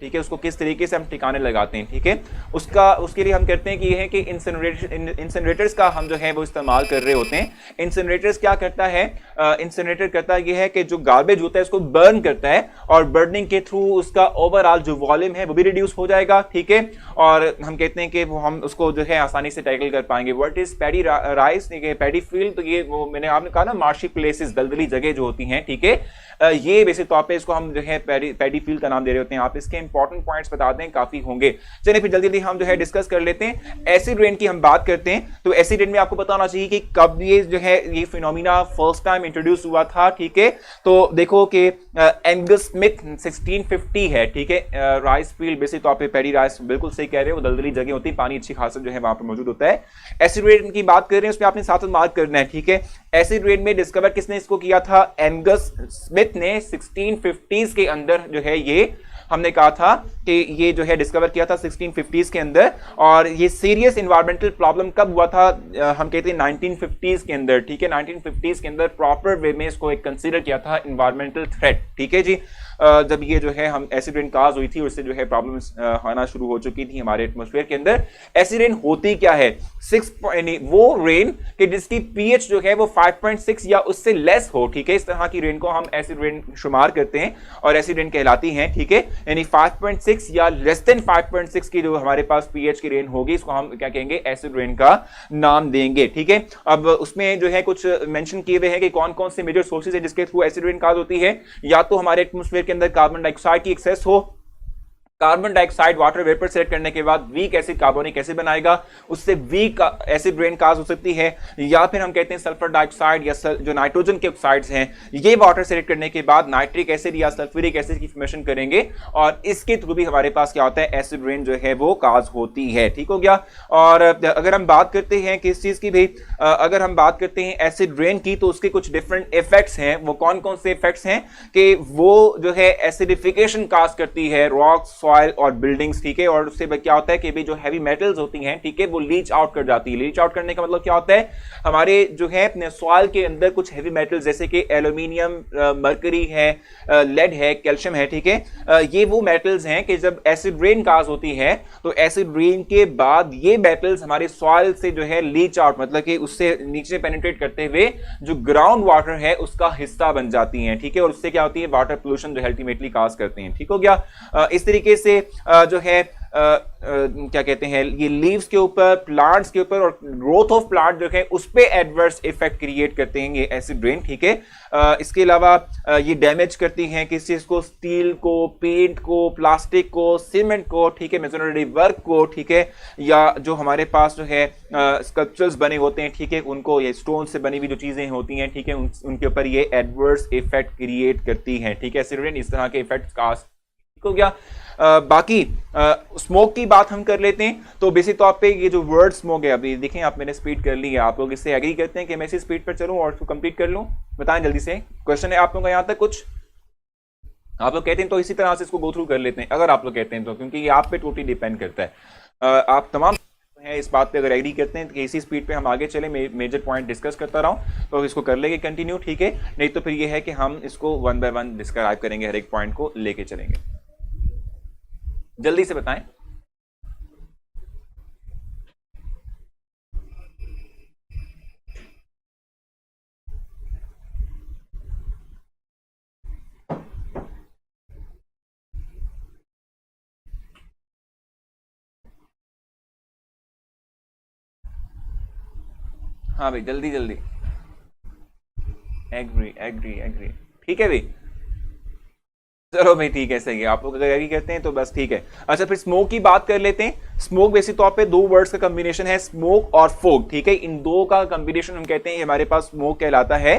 ठीक है, उसको किस तरीके से हम ठिकाने लगाते हैं। ठीक है, उसके लिए हम करते हैं कि ये है कि इंसिनरेटर्स का हम जो है वो इस्तेमाल कर रहे होते हैं। इंसिनरेटर्स क्या करता है, इंसिनरेटर करता ये है कि जो गार्बेज होता है उसको बर्न करता है, और बर्निंग के थ्रू उसका ओवरऑल जो वॉल्यूम है वो भी रिड्यूस हो जाएगा। ठीक है, और हम कहते हैं कि वो हम उसको जो है आसानी से टैकल कर पाएंगे। What is paddy rice, paddy field, तो ये वो मैंने आपने कहा ना मार्शी प्लेसेस, दलदली जगह जो होती हैं, ठीक है, ये बेसिक तौर पे इसको हम जो है पैडी फील्ड का नाम दे रहे होते हैं। आप इसके के इंपॉर्टेंट पॉइंट्स बता दें, काफी होंगे। चलिए फिर जल्दी जल्दी हम जो है डिस्कस कर लेते हैं। एसिड रेन की हम बात करते हैं तो एसिड रेन में आपको पता होना चाहिए कि कब ये जो है ये फिनोमिना फर्स्ट टाइम इंट्रोड्यूस हुआ था, ठीक है। तो देखो कि एंगस स्मिथ 1650 है, ठीक है। राइस फील्ड बेसिक तौर पे पैडी राइस, बिल्कुल सही कह रहे हो, दलदली जगह होती है, पानी अच्छी खासा जो है वहां पर मौजूद होता है। एसिड रेन की बात कर रहे हैं, उसमें आपने साथ साथ मार्क करना है, ठीक है। एसिड रेन में डिस्कवर किसने इसको किया था? एंगस स्मिथ ने 1650s के अंदर जो है ये हमने कहा था कि ये जो है डिस्कवर किया था 1650s के अंदर। और ये सीरियस इन्वायरमेंटल प्रॉब्लम कब हुआ था? हम कहते हैं 1950s के अंदर, ठीक है। 1950s के अंदर प्रॉपर वे में इसको एक कंसीडर किया था इन्वायरमेंटल थ्रेट, ठीक है जी। जब ये जो है हम एसिड रेन काज हुई थी, उससे जो है प्रॉब्लम्स आना शुरू हो चुकी थी हमारे एटमॉस्फेयर के अंदर। एसिड रेन होती क्या है? वो रेन कि जिसकी पीएच जो है वो 5.6 या उससे लेस हो, ठीक है। इस तरह की रेन को हम एसिड रेन शुमार करते हैं और एसिड रेन कहलाती हैं, ठीक है। यानी 5.6 या लेस देन 5.6 की जो हमारे पास पीएच की रेन होगी, इसको हम क्या कहेंगे? एसिड रेन का नाम देंगे, ठीक है। अब उसमें जो है कुछ मेंशन किए हुए हैं कि कौन कौन से मेजर सोर्सेज है जिसके थ्रू एसिड रेन काज होती है। या तो हमारे एटमॉस्फेयर के अंदर कार्बन डाइऑक्साइड की एक्सेस हो, carbon dioxide water vapour select करने के बाद वीक एसिड कार्बोनिक एसिड बनाएगा, उससे वीक एसिड रेन काज हो सकती है। या फिर हम कहते हैं सल्फर डाइऑक्साइड या जो नाइट्रोजन के ऑक्साइड्स हैं, ये वाटर सेलेक्ट करने के बाद नाइट्रिक एसिड या सल्फ्यूरिक एसिड की फॉर्मेशन करेंगे और इसके थ्रू भी हमारे पास क्या होता है? एसिड रेन जो है वो काज होती है, ठीक हो गया। और अगर हम बात करते हैं किस चीज की भी, अगर हम बात करते हैं एसिड रेन की, तो उसके कुछ डिफरेंट इफेक्ट्स हैं। वो कौन कौन से इफेक्ट्स हैं? कि वो जो है एसिडिफिकेशन काज करती है रॉक्स, सॉइल और बिल्डिंग्स, ठीक है। और उससे क्या होता है कि भी जो हैवी मेटल्स होती हैं, ठीक है, वो लीच आउट कर जाती है। लीच आउट करने का मतलब क्या होता है? हमारे जो है अपने सॉइल के अंदर कुछ हैवी मेटल्स जैसे कि एल्यूमिनियम, मरकरी है, लेड है, कैल्शियम है, ठीक है। ये वो मेटल्स हैं कि जब एसिड रेन काज होती है तो एसिड रेन के बाद ये मेटल्स हमारे सॉइल से जो है लीच आउट, मतलब कि उससे नीचे पेनिट्रेट करते हुए जो ग्राउंड वाटर है उसका हिस्सा बन जाती हैं, ठीक है। और उससे क्या होती है? वाटर पोल्यूशन जो अल्टीमेटली काज करते हैं, ठीक हो गया। इस तरीके से जो है क्या कहते हैं, ये लीव्स के ऊपर, प्लांट्स के ऊपर और ग्रोथ ऑफ प्लांट जो है उस पे एडवर्स इफेक्ट क्रिएट करते हैं ये एसिड रेन, ठीक है। इसके अलावा ये डैमेज करती हैं किस चीज को? स्टील को, पेंट को, प्लास्टिक को, सीमेंट को, ठीक है, मेसोनरी वर्क को, ठीक है। या जो हमारे पास जो है स्कल्पचर्स बने होते हैं, ठीक है, उनको, ये स्टोन से बनी हुई जो चीजें होती हैं, ठीक है, उनके ऊपर ये एडवर्स इफेक्ट क्रिएट करती हैं, ठीक है। एसिड रेन इस तरह के इफेक्ट का, ठीक हो गया। बाकी स्मोक की बात हम कर लेते हैं। तो बेसिक तौर पे ये जो वर्ड स्मोक है, अभी देखें आप, मैंने स्पीड कर ली है। आप लोग इससे एग्री करते हैं कि मैं इसी स्पीड पर चलूं और इसको कंप्लीट कर लूं? बताएं जल्दी से। क्वेश्चन है आप लोगों का यहां तक कुछ? आप लोग कहते हैं तो इसी तरह से इसको गो थ्रू कर लेते हैं, अगर आप लोग कहते हैं तो, क्योंकि ये आप पे टोटली डिपेंड करता है। आप तमाम है इस बात पे अगर एग्री करते हैं कि इसी स्पीड पे हम आगे चले, मेजर पॉइंट डिस्कस करता रहूं, तो इसको कर लेंगे कंटिन्यू, ठीक है। नहीं तो फिर ये है कि हम इसको वन बाय वन डिस्क्राइब करेंगे, हर एक पॉइंट को लेके चलेंगे। जल्दी से बताएं। हाँ भाई, जल्दी जल्दी। एग्री एग्री एग्री, ठीक है भाई। चलो भाई ठीक है, सही है। आप लोग अगर एग्री करते हैं तो बस ठीक है। अच्छा, फिर स्मोक की बात कर लेते हैं। स्मोक बेसिक तौर पे दो वर्ड्स का कॉम्बिनेशन है, स्मोक और फोग, ठीक है। इन दो का कॉम्बिनेशन हम कहते हैं हमारे पास स्मोक कहलाता है।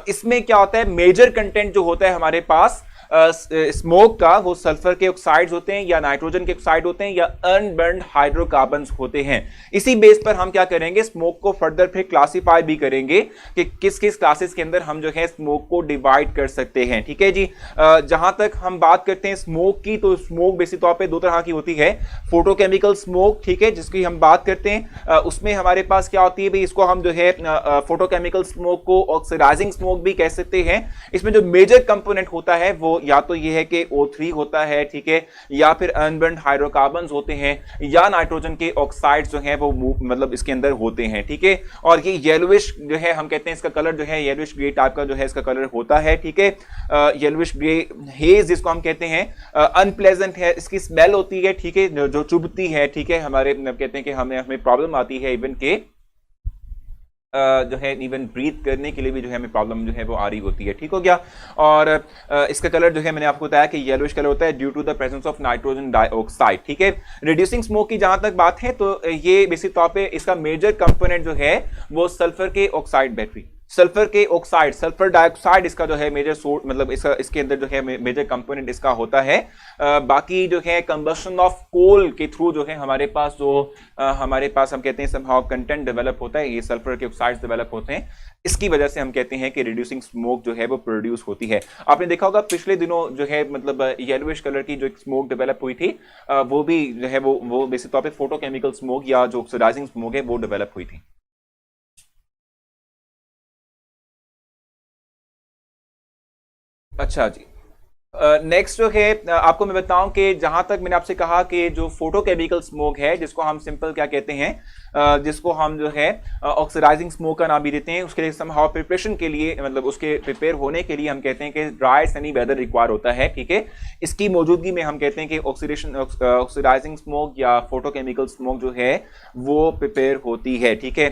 इसमें क्या होता है? मेजर कंटेंट जो होता है हमारे पास स्मोक का, वो सल्फर के ऑक्साइड्स होते हैं या नाइट्रोजन के ऑक्साइड होते हैं या अनबर्न्ड हाइड्रोकार्बन्स होते हैं। इसी बेस पर हम क्या करेंगे? स्मोक को फर्दर फिर क्लासिफाई भी करेंगे कि किस किस क्लासेस के अंदर हम जो है स्मोक को डिवाइड कर सकते हैं, ठीक है जी। जहां तक हम बात करते हैं स्मोक की, तो स्मोक बेसिक तौर पे दो तरह की होती है। फोटोकेमिकल स्मोक, ठीक है, जिसकी हम बात करते हैं, उसमें हमारे पास क्या होती है भाई, इसको हम जो है फोटोकेमिकल स्मोक को ऑक्सीडाइजिंग स्मोक भी कह सकते हैं। इसमें जो मेजर कंपोनेंट होता है वो या तो ये है कि O3 होता है, ठीक है, या फिर अनबर्न्ड हाइड्रोकार्बन्स होते हैं, या नाइट्रोजन के ऑक्साइड्स जो हैं वो मतलब इसके अंदर होते हैं, ठीक है। और ये येलोविश जो है, हम कहते हैं इसका कलर जो है येलोविश ग्रे टाइप का जो है इसका कलर होता है, ठीक है। येलोविश ग्रे हेज जिसको हम कहते हैं, अनप्लेजेंट है, इसकी स्मेल होती है, ठीक है, जो चुभती है, ठीक है। हमारे कहते हैं कि हमें प्रॉब्लम आती है इवन के जो है इवन ब्रीथ करने के लिए भी जो है हमें प्रॉब्लम जो है वो आ रही होती है। ठीक हो गया। और इसका कलर जो है मैंने आपको बताया कि येलोइश कलर होता है due to the presence of nitrogen dioxide. ठीक है। रिड्यूसिंग स्मोक की जहां तक बात है तो ये बेसिक तौर पे इसका मेजर कंपोनेंट जो है वो सल्फर के ऑक्साइड बैटरी, सल्फर के ऑक्साइड, सल्फर डाइऑक्साइड इसका जो है मेजर सोर्स, मतलब इसके अंदर जो है मेजर कंपोनेंट इसका होता है। बाकी जो है कंबशन ऑफ कोल के थ्रू जो है हमारे पास हमारे पास हम कहते हैं समहाउ कंटेंट डेवलप होता है, ये सल्फर के ऑक्साइड्स डेवलप होते हैं। इसकी वजह से हम कहते हैं कि रिड्यूसिंग स्मोक जो है वो प्रोड्यूस होती है। आपने देखा होगा पिछले दिनों जो है मतलब येलोइश कलर की जो स्मोक डेवलप हुई थी, वो भी जो है वो बेसिक तौर पे फोटोकेमिकल स्मोक या जो ऑक्सीडाइजिंग स्मोक है वो डेवलप हुई थी। अच्छा जी। नेक्स्ट जो है आपको मैं बताऊं कि जहां तक मैंने आपसे कहा कि जो फोटोकेमिकल स्मोक है जिसको हम सिंपल क्या कहते हैं, जिसको हम जो है ऑक्सीडाइजिंग स्मोक का नाम भी देते हैं, उसके लिए समहाउ प्रिपरेशन के लिए मतलब उसके प्रिपेयर होने के लिए हम कहते हैं कि ड्राई सनी वेदर रिक्वायर होता है। ठीक है। इसकी मौजूदगी में हम कहते हैं कि ऑक्सीडाइजिंग स्मोक या फोटोकेमिकल स्मोक जो है वो प्रिपेयर होती है। ठीक है।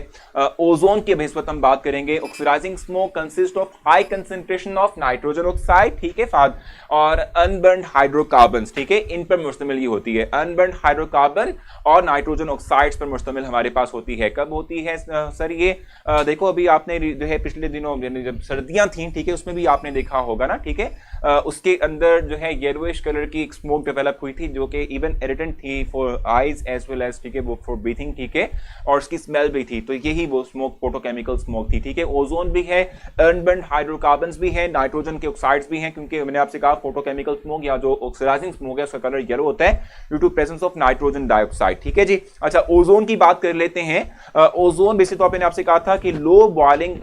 ओजोन की बनिस्बत हम बात करेंगे। Oxidizing smoke consist of high concentration of nitrogen oxide, ठीक है फाद, और अनबर्न्ड हाइड्रोकार्बन्स। ठीक है। इन पर मुश्तमिल ये होती है, अनबर्न्ड हाइड्रोकार्बन और नाइट्रोजन ऑक्साइड्स पर मुश्तमिल हमारे पास होती है। कब होती है सर ये? देखो अभी आपने जो है पिछले दिनों जब सर्दियां थी, ठीक है, उसमें भी आपने देखा होगा ना। ठीक है। उसके अंदर जो है येलोइश कलर की एक स्मोक डेवलप हुई थी जो कि इवन इरिटेंट थी for eyes as well as, ठीक है, वो फॉर ब्रीथिंग। ठीक है। और उसकी स्मेल भी थी, तो यही वो स्मोक फोटोकेमिकल स्मोक थी। ठीक है। ओजोन भी है, अनबर्न्ड हाइड्रोकार्बन्स भी है, नाइट्रोजन के ऑक्साइड्स भी हैं, क्योंकि मैंने आपसे कहा फोटोकेमिकल स्मोक या जो ऑक्सीडाइजिंग स्मोक है उसका कलर येलो होता है due to presence of nitrogen dioxide. ठीक है जी। अच्छा, ओजोन की बात कर लेते हैं। ओजोन बेसिक तौर पे मैंने आपसे कहा था कि लो बॉइलिंग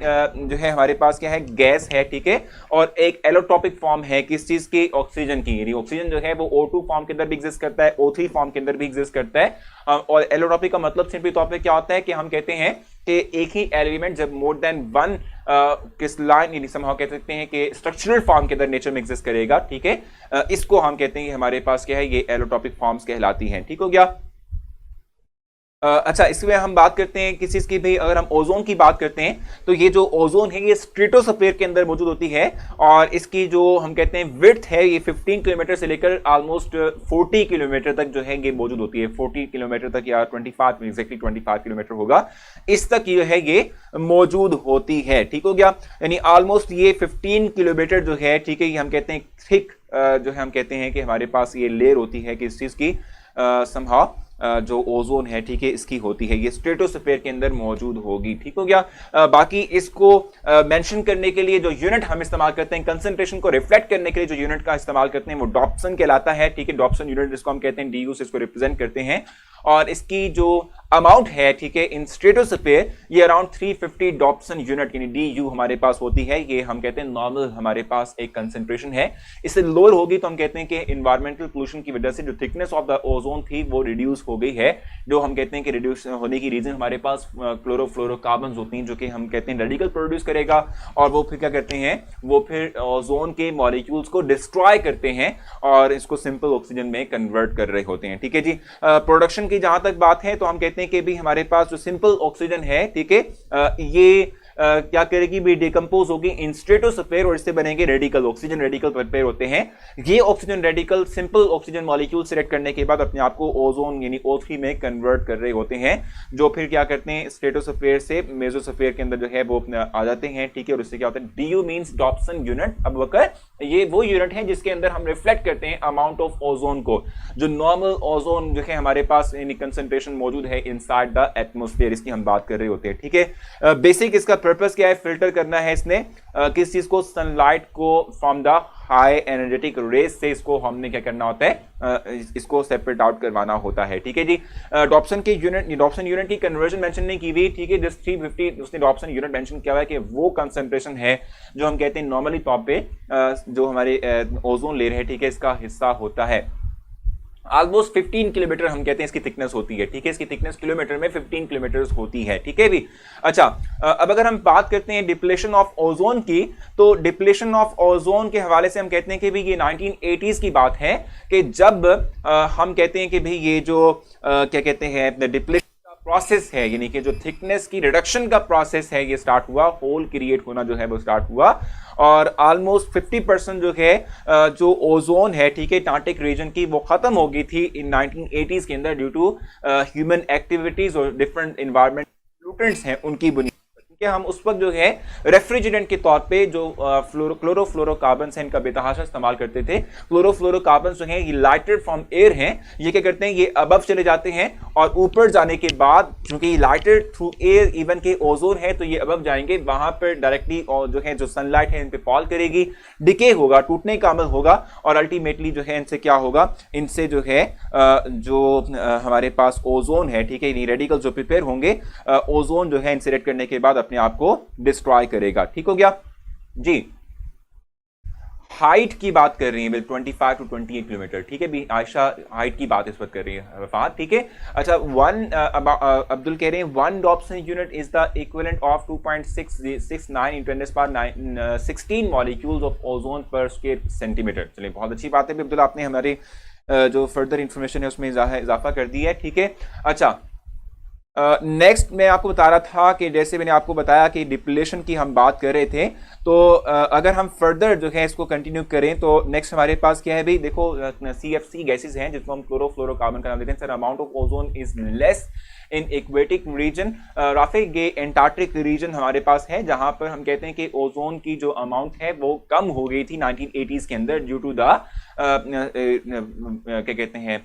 जो है हमारे पास क्या है, गैस है। ठीक है। और एक एलोट्रॉपिक फॉर्म है किस चीज की? ऑक्सीजन की। यानी ऑक्सीजन जो है वो O2 फॉर्म के अंदर भी एग्जिस्ट करता है, O3 फॉर्म के अंदर भी एग्जिस्ट करता है। और एलोट्रॉपिक का मतलब सिंपली तौर पे क्या होता है कि हम कहते हैं कि एक ही एलिमेंट जब मोर देन वन क्रिस्टलाइन यानी समहाउ कह सकते हैं कि स्ट्रक्चरल फॉर्म के अंदर नेचर में एग्जिस्ट करेगा। ठीक है। इसको हम कहते हैं कि हमारे पास क्या है, ये एलोट्रॉपिक फॉर्म्स कहलाती हैं। ठीक हो गया। अच्छा, इसमें हम बात करते हैं किस चीज की भी, अगर हम ओजोन की बात करते हैं तो ये जो ओजोन है ये स्ट्रेटोस्फीयर के अंदर मौजूद होती है और इसकी जो हम कहते हैं विड्थ है ये 15 किलोमीटर से लेकर ऑलमोस्ट 40 किलोमीटर तक जो है ये मौजूद होती है। 40 किलोमीटर तक या 25 एग्जैक्टली 25 किलोमीटर होगा, इस तक ये है ये मौजूद होती है। ठीक हो गया। यानी ऑलमोस्ट ये 15 किलोमीटर जो है, ठीक है, ये हम कहते हैं थिक जो है हम कहते हैं कि हमारे पास ये लेयर होती है कि इस चीज की समहाउ जो ओजोन है, ठीक है, इसकी होती है, ये स्ट्रेटोस्फीयर के अंदर मौजूद होगी। ठीक हो गया। बाकी इसको मेंशन करने के लिए जो यूनिट हम इस्तेमाल करते हैं, कंसंट्रेशन को रिफ्लेक्ट करने के लिए जो यूनिट का इस्तेमाल करते हैं वो डॉप्सन कहलाता है। ठीक है। डॉप्सन यूनिट जिसको हम कहते हैं DU से इसको रिप्रेजेंट करते हैं और इसकी जो अमाउंट है, ठीक है, इन स्ट्रेटोस्फीयर ये अराउंड 350 डॉप्सन यूनिट यानी DU हमारे पास होती है। ये हम कहते हैं नॉर्मल हमारे पास एक कंसंट्रेशन है। इससे लोअर होगी तो हम कहते हैं कि इन्वायरमेंटल पोल्यूशन की वजह से जो थिकनेस ऑफ द ओजोन थी वो रिड्यूस हो गई है। जो हम कहते हैं कि रिड्यूस होने की रीजन हमारे पास क्लोरोफ्लोरोकार्बन होती हैं जो कि हम कहते हैं रेडिकल प्रोड्यूस करेगा और वो फिर क्या करते हैं, वो फिर ओजोन के मॉलिक्यूल्स को डिस्ट्रॉय करते हैं और इसको सिंपल ऑक्सीजन में कन्वर्ट कर रहे होते हैं। ठीक है जी। प्रोडक्शन की जहां तक बात है तो हम कहते हैं कि भी हमारे पास जो सिंपल ऑक्सीजन है, ठीक है, ये क्या करेगी भी डिकम्पोज होगी इन स्ट्रेटोस्फीयर और इससे बनेंगे रेडिकल। ऑक्सीजन रेडिकल प्रिपेयर होते हैं। ये oxygen radical simple oxygen molecule select करने के बाद अपने आप को ओजोन यानी O3 में कन्वर्ट कर रहे होते हैं जो फिर क्या करते हैं स्ट्रेटोस्फीयर से मेसोस्फीयर के अंदर जो है वो आ जाते हैं। ठीक है। और इससे क्या होता है, DU मींस डॉप्सन यूनिट। अब वकर ये वो यूनिट है जिसके अंदर हम रिफ्लेक्ट करते हैं अमाउंट ऑफ ओजोन को। जो नॉर्मल ओजोन जो है हमारे पास यानी कंसंट्रेशन मौजूद है इनसाइड द एटमॉस्फेयर, इसकी हम बात कर रहे होते हैं। ठीक है। बेसिक इसका पर्पस क्या है, फिल्टर करना है इसने किस चीज को, सनलाइट को from the high energetic rays से इसको हमने क्या करना होता है, इसको सेपरेट आउट करवाना होता है। ठीक है जी। डॉप्सन यूनिट की कन्वर्जन मेंशन नहीं की हुई। ठीक है। जस्ट 350 उसने डॉप्सन यूनिट मेंशन किया हुआ है कि वो कंसंट्रेशन है जो हम कहते हैं नॉर्मली तौर पे जो हमारे ओजोन लेयर है, ठीक है, इसका हिस्सा होता है। ऑलमोस्ट 15 किलोमीटर हम कहते हैं इसकी थिकनेस होती है। ठीक है। इसकी थिकनेस किलोमीटर में 15 किलोमीटर होती है। ठीक है भी। अच्छा, अब अगर हम बात करते हैं डिप्लेशन ऑफ ओजोन की, तो डिप्लेशन ऑफ ओजोन के हवाले से हम कहते हैं कि भी ये 1980s की बात है कि जब हम कहते हैं कि भाई ये जो क्या कहते हैं डिप्लेशन प्रोसेस है, यानी कि जो थिकनेस की रिडक्शन का प्रोसेस है ये स्टार्ट हुआ, होल क्रिएट होना जो है वो स्टार्ट हुआ। और ऑलमोस्ट 50% जो है जो ओजोन है, ठीक है, टार्कटिक रीजन की, वो खत्म हो गई थी इन 1980s के अंदर ड्यू टू ह्यूमन एक्टिविटीज और डिफरेंट इन्वायरमेंट पोल्यूटेंट्स हैं उनकी बुनियाद। हम उस वक्त जो है रेफ्रिजरेंट के तौर पे जो क्लोरोफ्लोरोकार्बन है इनका बेतहाशा इस्तेमाल करते थे। क्लोरोफ्लोरोकार्बन जो है ये लाइटर फ्रॉम एयर हैं, ये क्या करते हैं, ये अबव चले जाते हैं और ऊपर जाने के बाद क्योंकि लाइटर थ्रू एयर इवन के ओजोन है तो ये अबव जाएंगे, वहां पर डायरेक्टली और जो है जो सनलाइट है इन पे फॉल करेगी, डिके होगा, टूटने का अमल होगा और अल्टीमेटली जो है इनसे क्या होगा, इनसे जो है जो हमारे पास ओजोन है, ठीक है, रेडिकल जो प्रिपेयर होंगे, ओजोन जो है इंसिडेंट करने के बाद अपने आप को डिस्ट्रॉय करेगा। ठीक हो गया जी। हाइट की बात कर रही है 25 to 28 किलोमीटर, ठीक है भी, आयशा हाइट की बात इस वक्त कर रही है वफात, ठीक है। अच्छा, अब्दुल कह रहे हैं 1 Dobson unit is the equivalent of 2.669 into 10⁻16 molecules of ozone पर स्क्वायर सेंटीमीटर। चलिए, बहुत अच्छी बात है अब्दुल, आपने हमारे जो फर्दर इंफॉर्मेशन है उसमें इजाफा कर दिया है, ठीक है। अच्छा, नेक्स्ट मैं आपको बता रहा था कि जैसे मैंने आपको बताया कि डिप्लेशन की हम बात कर रहे थे, तो अगर हम फर्दर जो है इसको कंटिन्यू करें तो नेक्स्ट हमारे पास क्या है भाई, देखो CFC गैसेस हैं जिसको हम क्लोरोफ्लोरोकार्बन का नाम देते हैं। Sir, amount of ozone is less in equatic region, राफे ये एंटार्क्टिक रीजन हमारे पास है जहां पर हम कहते हैं कि ओजोन की जो अमाउंट है वो कम हो गई थी 1980s के अंदर ड्यू टू द क्या कहते हैं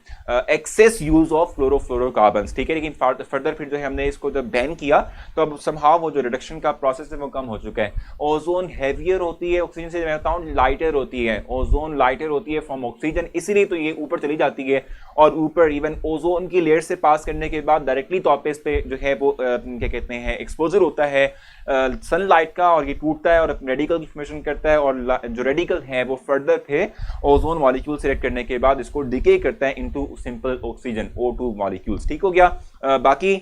एक्सेस यूज ऑफ क्लोरोफ्लोरोकार्बन्स, ठीक है। लेकिन फर्दर फिर जो है हमने इसको जब बैन किया तो अब समहाउ वो जो रिडक्शन का प्रोसेस है वो कम हो चुका है। ओजोन हैवियर होती है ऑक्सीजन से, मैं बताऊं लाइटर होती है, ओजोन लाइटर होती है फ्रॉम ऑक्सीजन, इसीलिए तो ये ऊपर चली जाती है और ऊपर इवन ओजोन की लेयर से पास करने के बाद डायरेक्टली तौर पे इस पे जो है वो क्या कहते हैं एक्सपोजर होता है सनलाइट का और ये टूटता है और रेडिकल की फॉर्मेशन करता है और जो रेडिकल है वो फर्दर थे ओजोन मॉलिक्यूल सेलेक्ट करने के बाद इसको डिके करता है into simple oxygen O2 molecules. ठीक हो गया। बाकी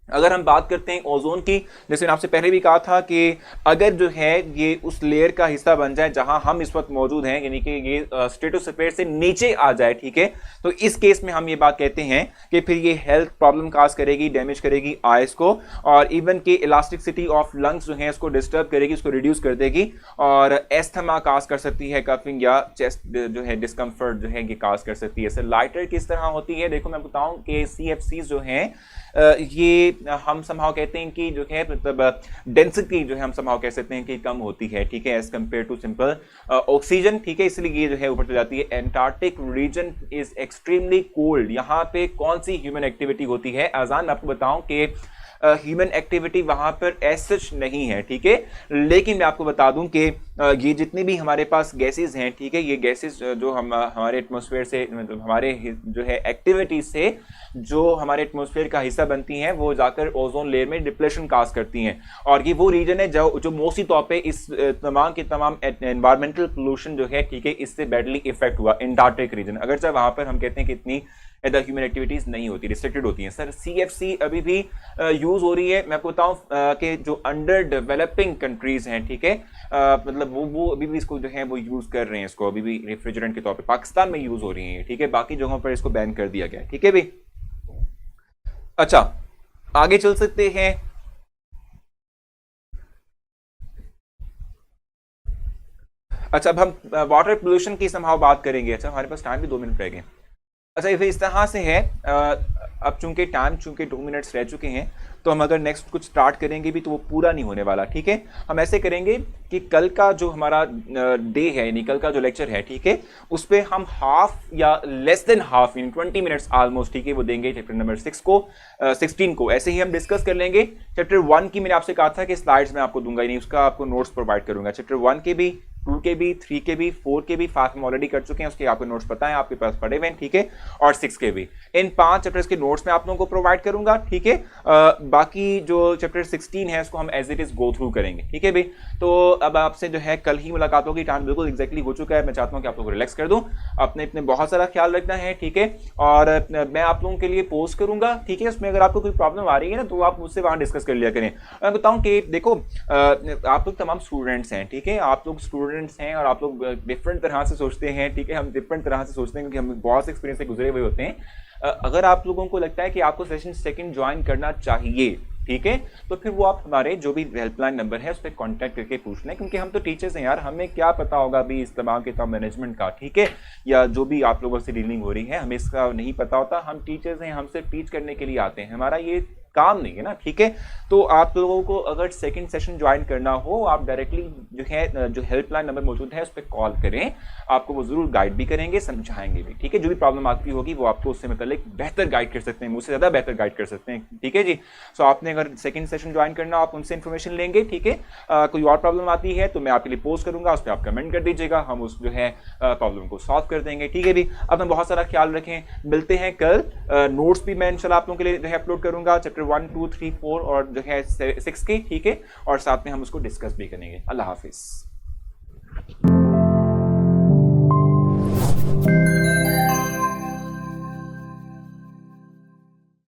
अगर हम बात करते हैं ओजोन की, जैसे मैंने आपसे पहले भी कहा था कि अगर जो है ये उस लेयर का हिस्सा बन जाए जहां हम इस वक्त मौजूद हैं, यानी कि ये स्ट्रेटोस्फीयर से नीचे आ जाए, ठीक है, तो इस केस में हम ये बात कहते हैं कि फिर ये हेल्थ प्रॉब्लम काज करेगी, डैमेज करेगी आइस को और इवन के इलास्टिसिटी ऑफ लंग्स जो है उसको डिस्टर्ब करेगी, उसको रिड्यूस कर देगी और एस्थमा काज कर सकती है, कफिंग या चेस्ट जो है डिस्कम्फर्ट जो है ये काज कर सकती है। सर, लाइटर किस तरह होती है, देखो मैं बताऊं कि CFCs जो हैं ये हम समहाउ कहते हैं कि जो है मतलब डेंसिटी जो है हम समहाउ कह सकते हैं कि कम होती है, ठीक है, as compare to simple oxygen, ठीक है, इसलिए ये जो है ऊपर चली जाती है। Antarctic region is extremely cold, यहाँ पे कौन सी ह्यूमन एक्टिविटी होती है, आजान आपको बताऊं कि ह्यूमन एक्टिविटी वहां पर एसच नहीं है, ठीक है, लेकिन मैं आपको बता दूं कि ये जितने भी हमारे पास गैसेस हैं, ठीक है, ये गैसेस जो हम हमारे एटमॉस्फेयर से मतलब हमारे जो है एक्टिविटी से जो हमारे एटमॉस्फेयर का हिस्सा बनती हैं वो जाकर ओजोन लेयर में डिप्लेशन काज करती हैं और ये वो रीजन है जो मोस्टली तौर पे इस तमाम के तमाम एनवायरमेंटल पोल्यूशन जो है, ठीक है, इससे बैडली इफेक्ट हुआ एंटार्क्टिक रीजन। अगर चाहे वहां पर हम कहते हैं कि इतनी अदर ह्यूमन एक्टिविटीज नहीं होती, रिस्ट्रिक्टेड होती हैं। सर, CFC अभी भी यूज हो रही है, मैं आपको बताऊं कि जो अंडर डेवलपिंग कंट्रीज हैं, ठीक है, मतलब वो अभी भी इसको जो है वो यूज कर रहे हैं, इसको अभी भी रेफ्रिजरेंट के तौर पे पाकिस्तान में यूज हो रही है, ठीक है, बाकी जगहों पर इसको बैन कर दिया गया है, ठीक है भाई। अच्छा, आगे चल सकते हैं। अच्छा, अब हम वाटर पोल्यूशन की समहाउ बात करेंगे। अच्छा, हमारे पास टाइम भी 2 मिनट रह गए। अच्छा, फिर इस तरह से है, अब चूंकि 2 मिनट्स रह चुके हैं तो हम अगर नेक्स्ट कुछ स्टार्ट करेंगे भी तो वो पूरा नहीं होने वाला, ठीक है। हम ऐसे करेंगे कि कल का जो हमारा डे है, यानी कल का जो लेक्चर है, ठीक है, उस पर हम हाफ या less than half in 20 minutes almost, ठीक है, वो देंगे चैप्टर नंबर 16 को। ऐसे ही हम डिस्कस कर लेंगे। चैप्टर 1 की मैंने आपसे कहा था कि स्लाइड्स में आपको दूंगा ही नहीं, उसका आपको नोट्स प्रोवाइड करूंगा। चैप्टर 1 के भी, 2 के भी, 3 के भी, 4 के भी, 5 हम ऑलरेडी कर चुके हैं, उसके आपको नोट्स पता है, आपके पास पड़े हुए हैं, ठीक है, और 6 के भी। इन 5 चैप्टर्स के नोट्स मैं आप लोगों को प्रोवाइड करूंगा, ठीक है। बाकी जो चैप्टर 16 है उसको हम as it is go through करेंगे, ठीक है भाई। तो अब आपसे जो है कल ही मुलाकात होगी, टाइम बिल्कुल एग्जैक्टली हो चुका है। मैं चाहता हूँ कि आप लोग रिलैक्स कर दूं, अपने बहुत सारा ख्याल रखना है, ठीक है, और मैं आप लोगों के लिए पोस्ट करूंगा, ठीक है। उसमें अगर आपको कोई प्रॉब्लम आ रही है ना तो आप मुझसे वहां डिस्कस कर लिया करें। मैं बताऊं कि देखो आप लोग तमाम स्टूडेंट्स हैं, ठीक है, आप लोग स्टूडेंट्स हैं और आप लोग डिफरेंट तरह से सोचते हैं, ठीक है, हम डिफरेंट तरह से सोचते हैं क्योंकि हम बहुत से एक्सपीरियंस से गुजरे हुए होते हैं। अगर आप लोगों को लगता है कि आपको सेशन सेकंड ज्वाइन करना चाहिए, ठीक है, तो फिर वो आप हमारे जो भी हेल्पलाइन नंबर है उस पर कॉन्टैक्ट करके पूछ लें, क्योंकि हम तो टीचर्स हैं यार, हमें क्या पता होगा अभी इस्तेमाल किताब मैनेजमेंट का, ठीक है, या जो भी आप लोगों से डीलिंग हो रही है हमें इसका नहीं पता होता। हम टीचर्स हैं, हम सिर्फ टीच करने के लिए आते हैं, हमारा ये काम नहीं है ना, ठीक है। तो आप लोगों को अगर सेकंड सेशन ज्वाइन करना हो, आप डायरेक्टली जो है जो हेल्पलाइन नंबर मौजूद है उस पर कॉल करें, आपको वो जरूर गाइड भी करेंगे, समझाएंगे भी, ठीक है। जो भी प्रॉब्लम आपकी होगी वो आपको उससे मतलब बेहतर गाइड कर सकते हैं, मुझसे ज्यादा बेहतर गाइड कर सकते हैं, ठीक है जी। सो आपने अगर सेकंड सेशन ज्वाइन करना, आप उनसे इन्फॉर्मेशन लेंगे, ठीक है। कोई और प्रॉब्लम आती है तो मैं आपके लिए पोस्ट करूंगा, उस पर आप कमेंट कर दीजिएगा, हम उस जो है प्रॉब्लम को सॉल्व कर देंगे, ठीक है भी। अपना बहुत सारा ख्याल रखें, मिलते हैं कल। नोट्स भी मैं इंशाल्लाह आप लोगों के लिए जो है अपलोड करूंगा, चैप्टर 1, 2, 3, 4 और जो है 6 के, ठीक है, और साथ में हम उसको डिस्कस भी करेंगे। अल्लाह हाफिज।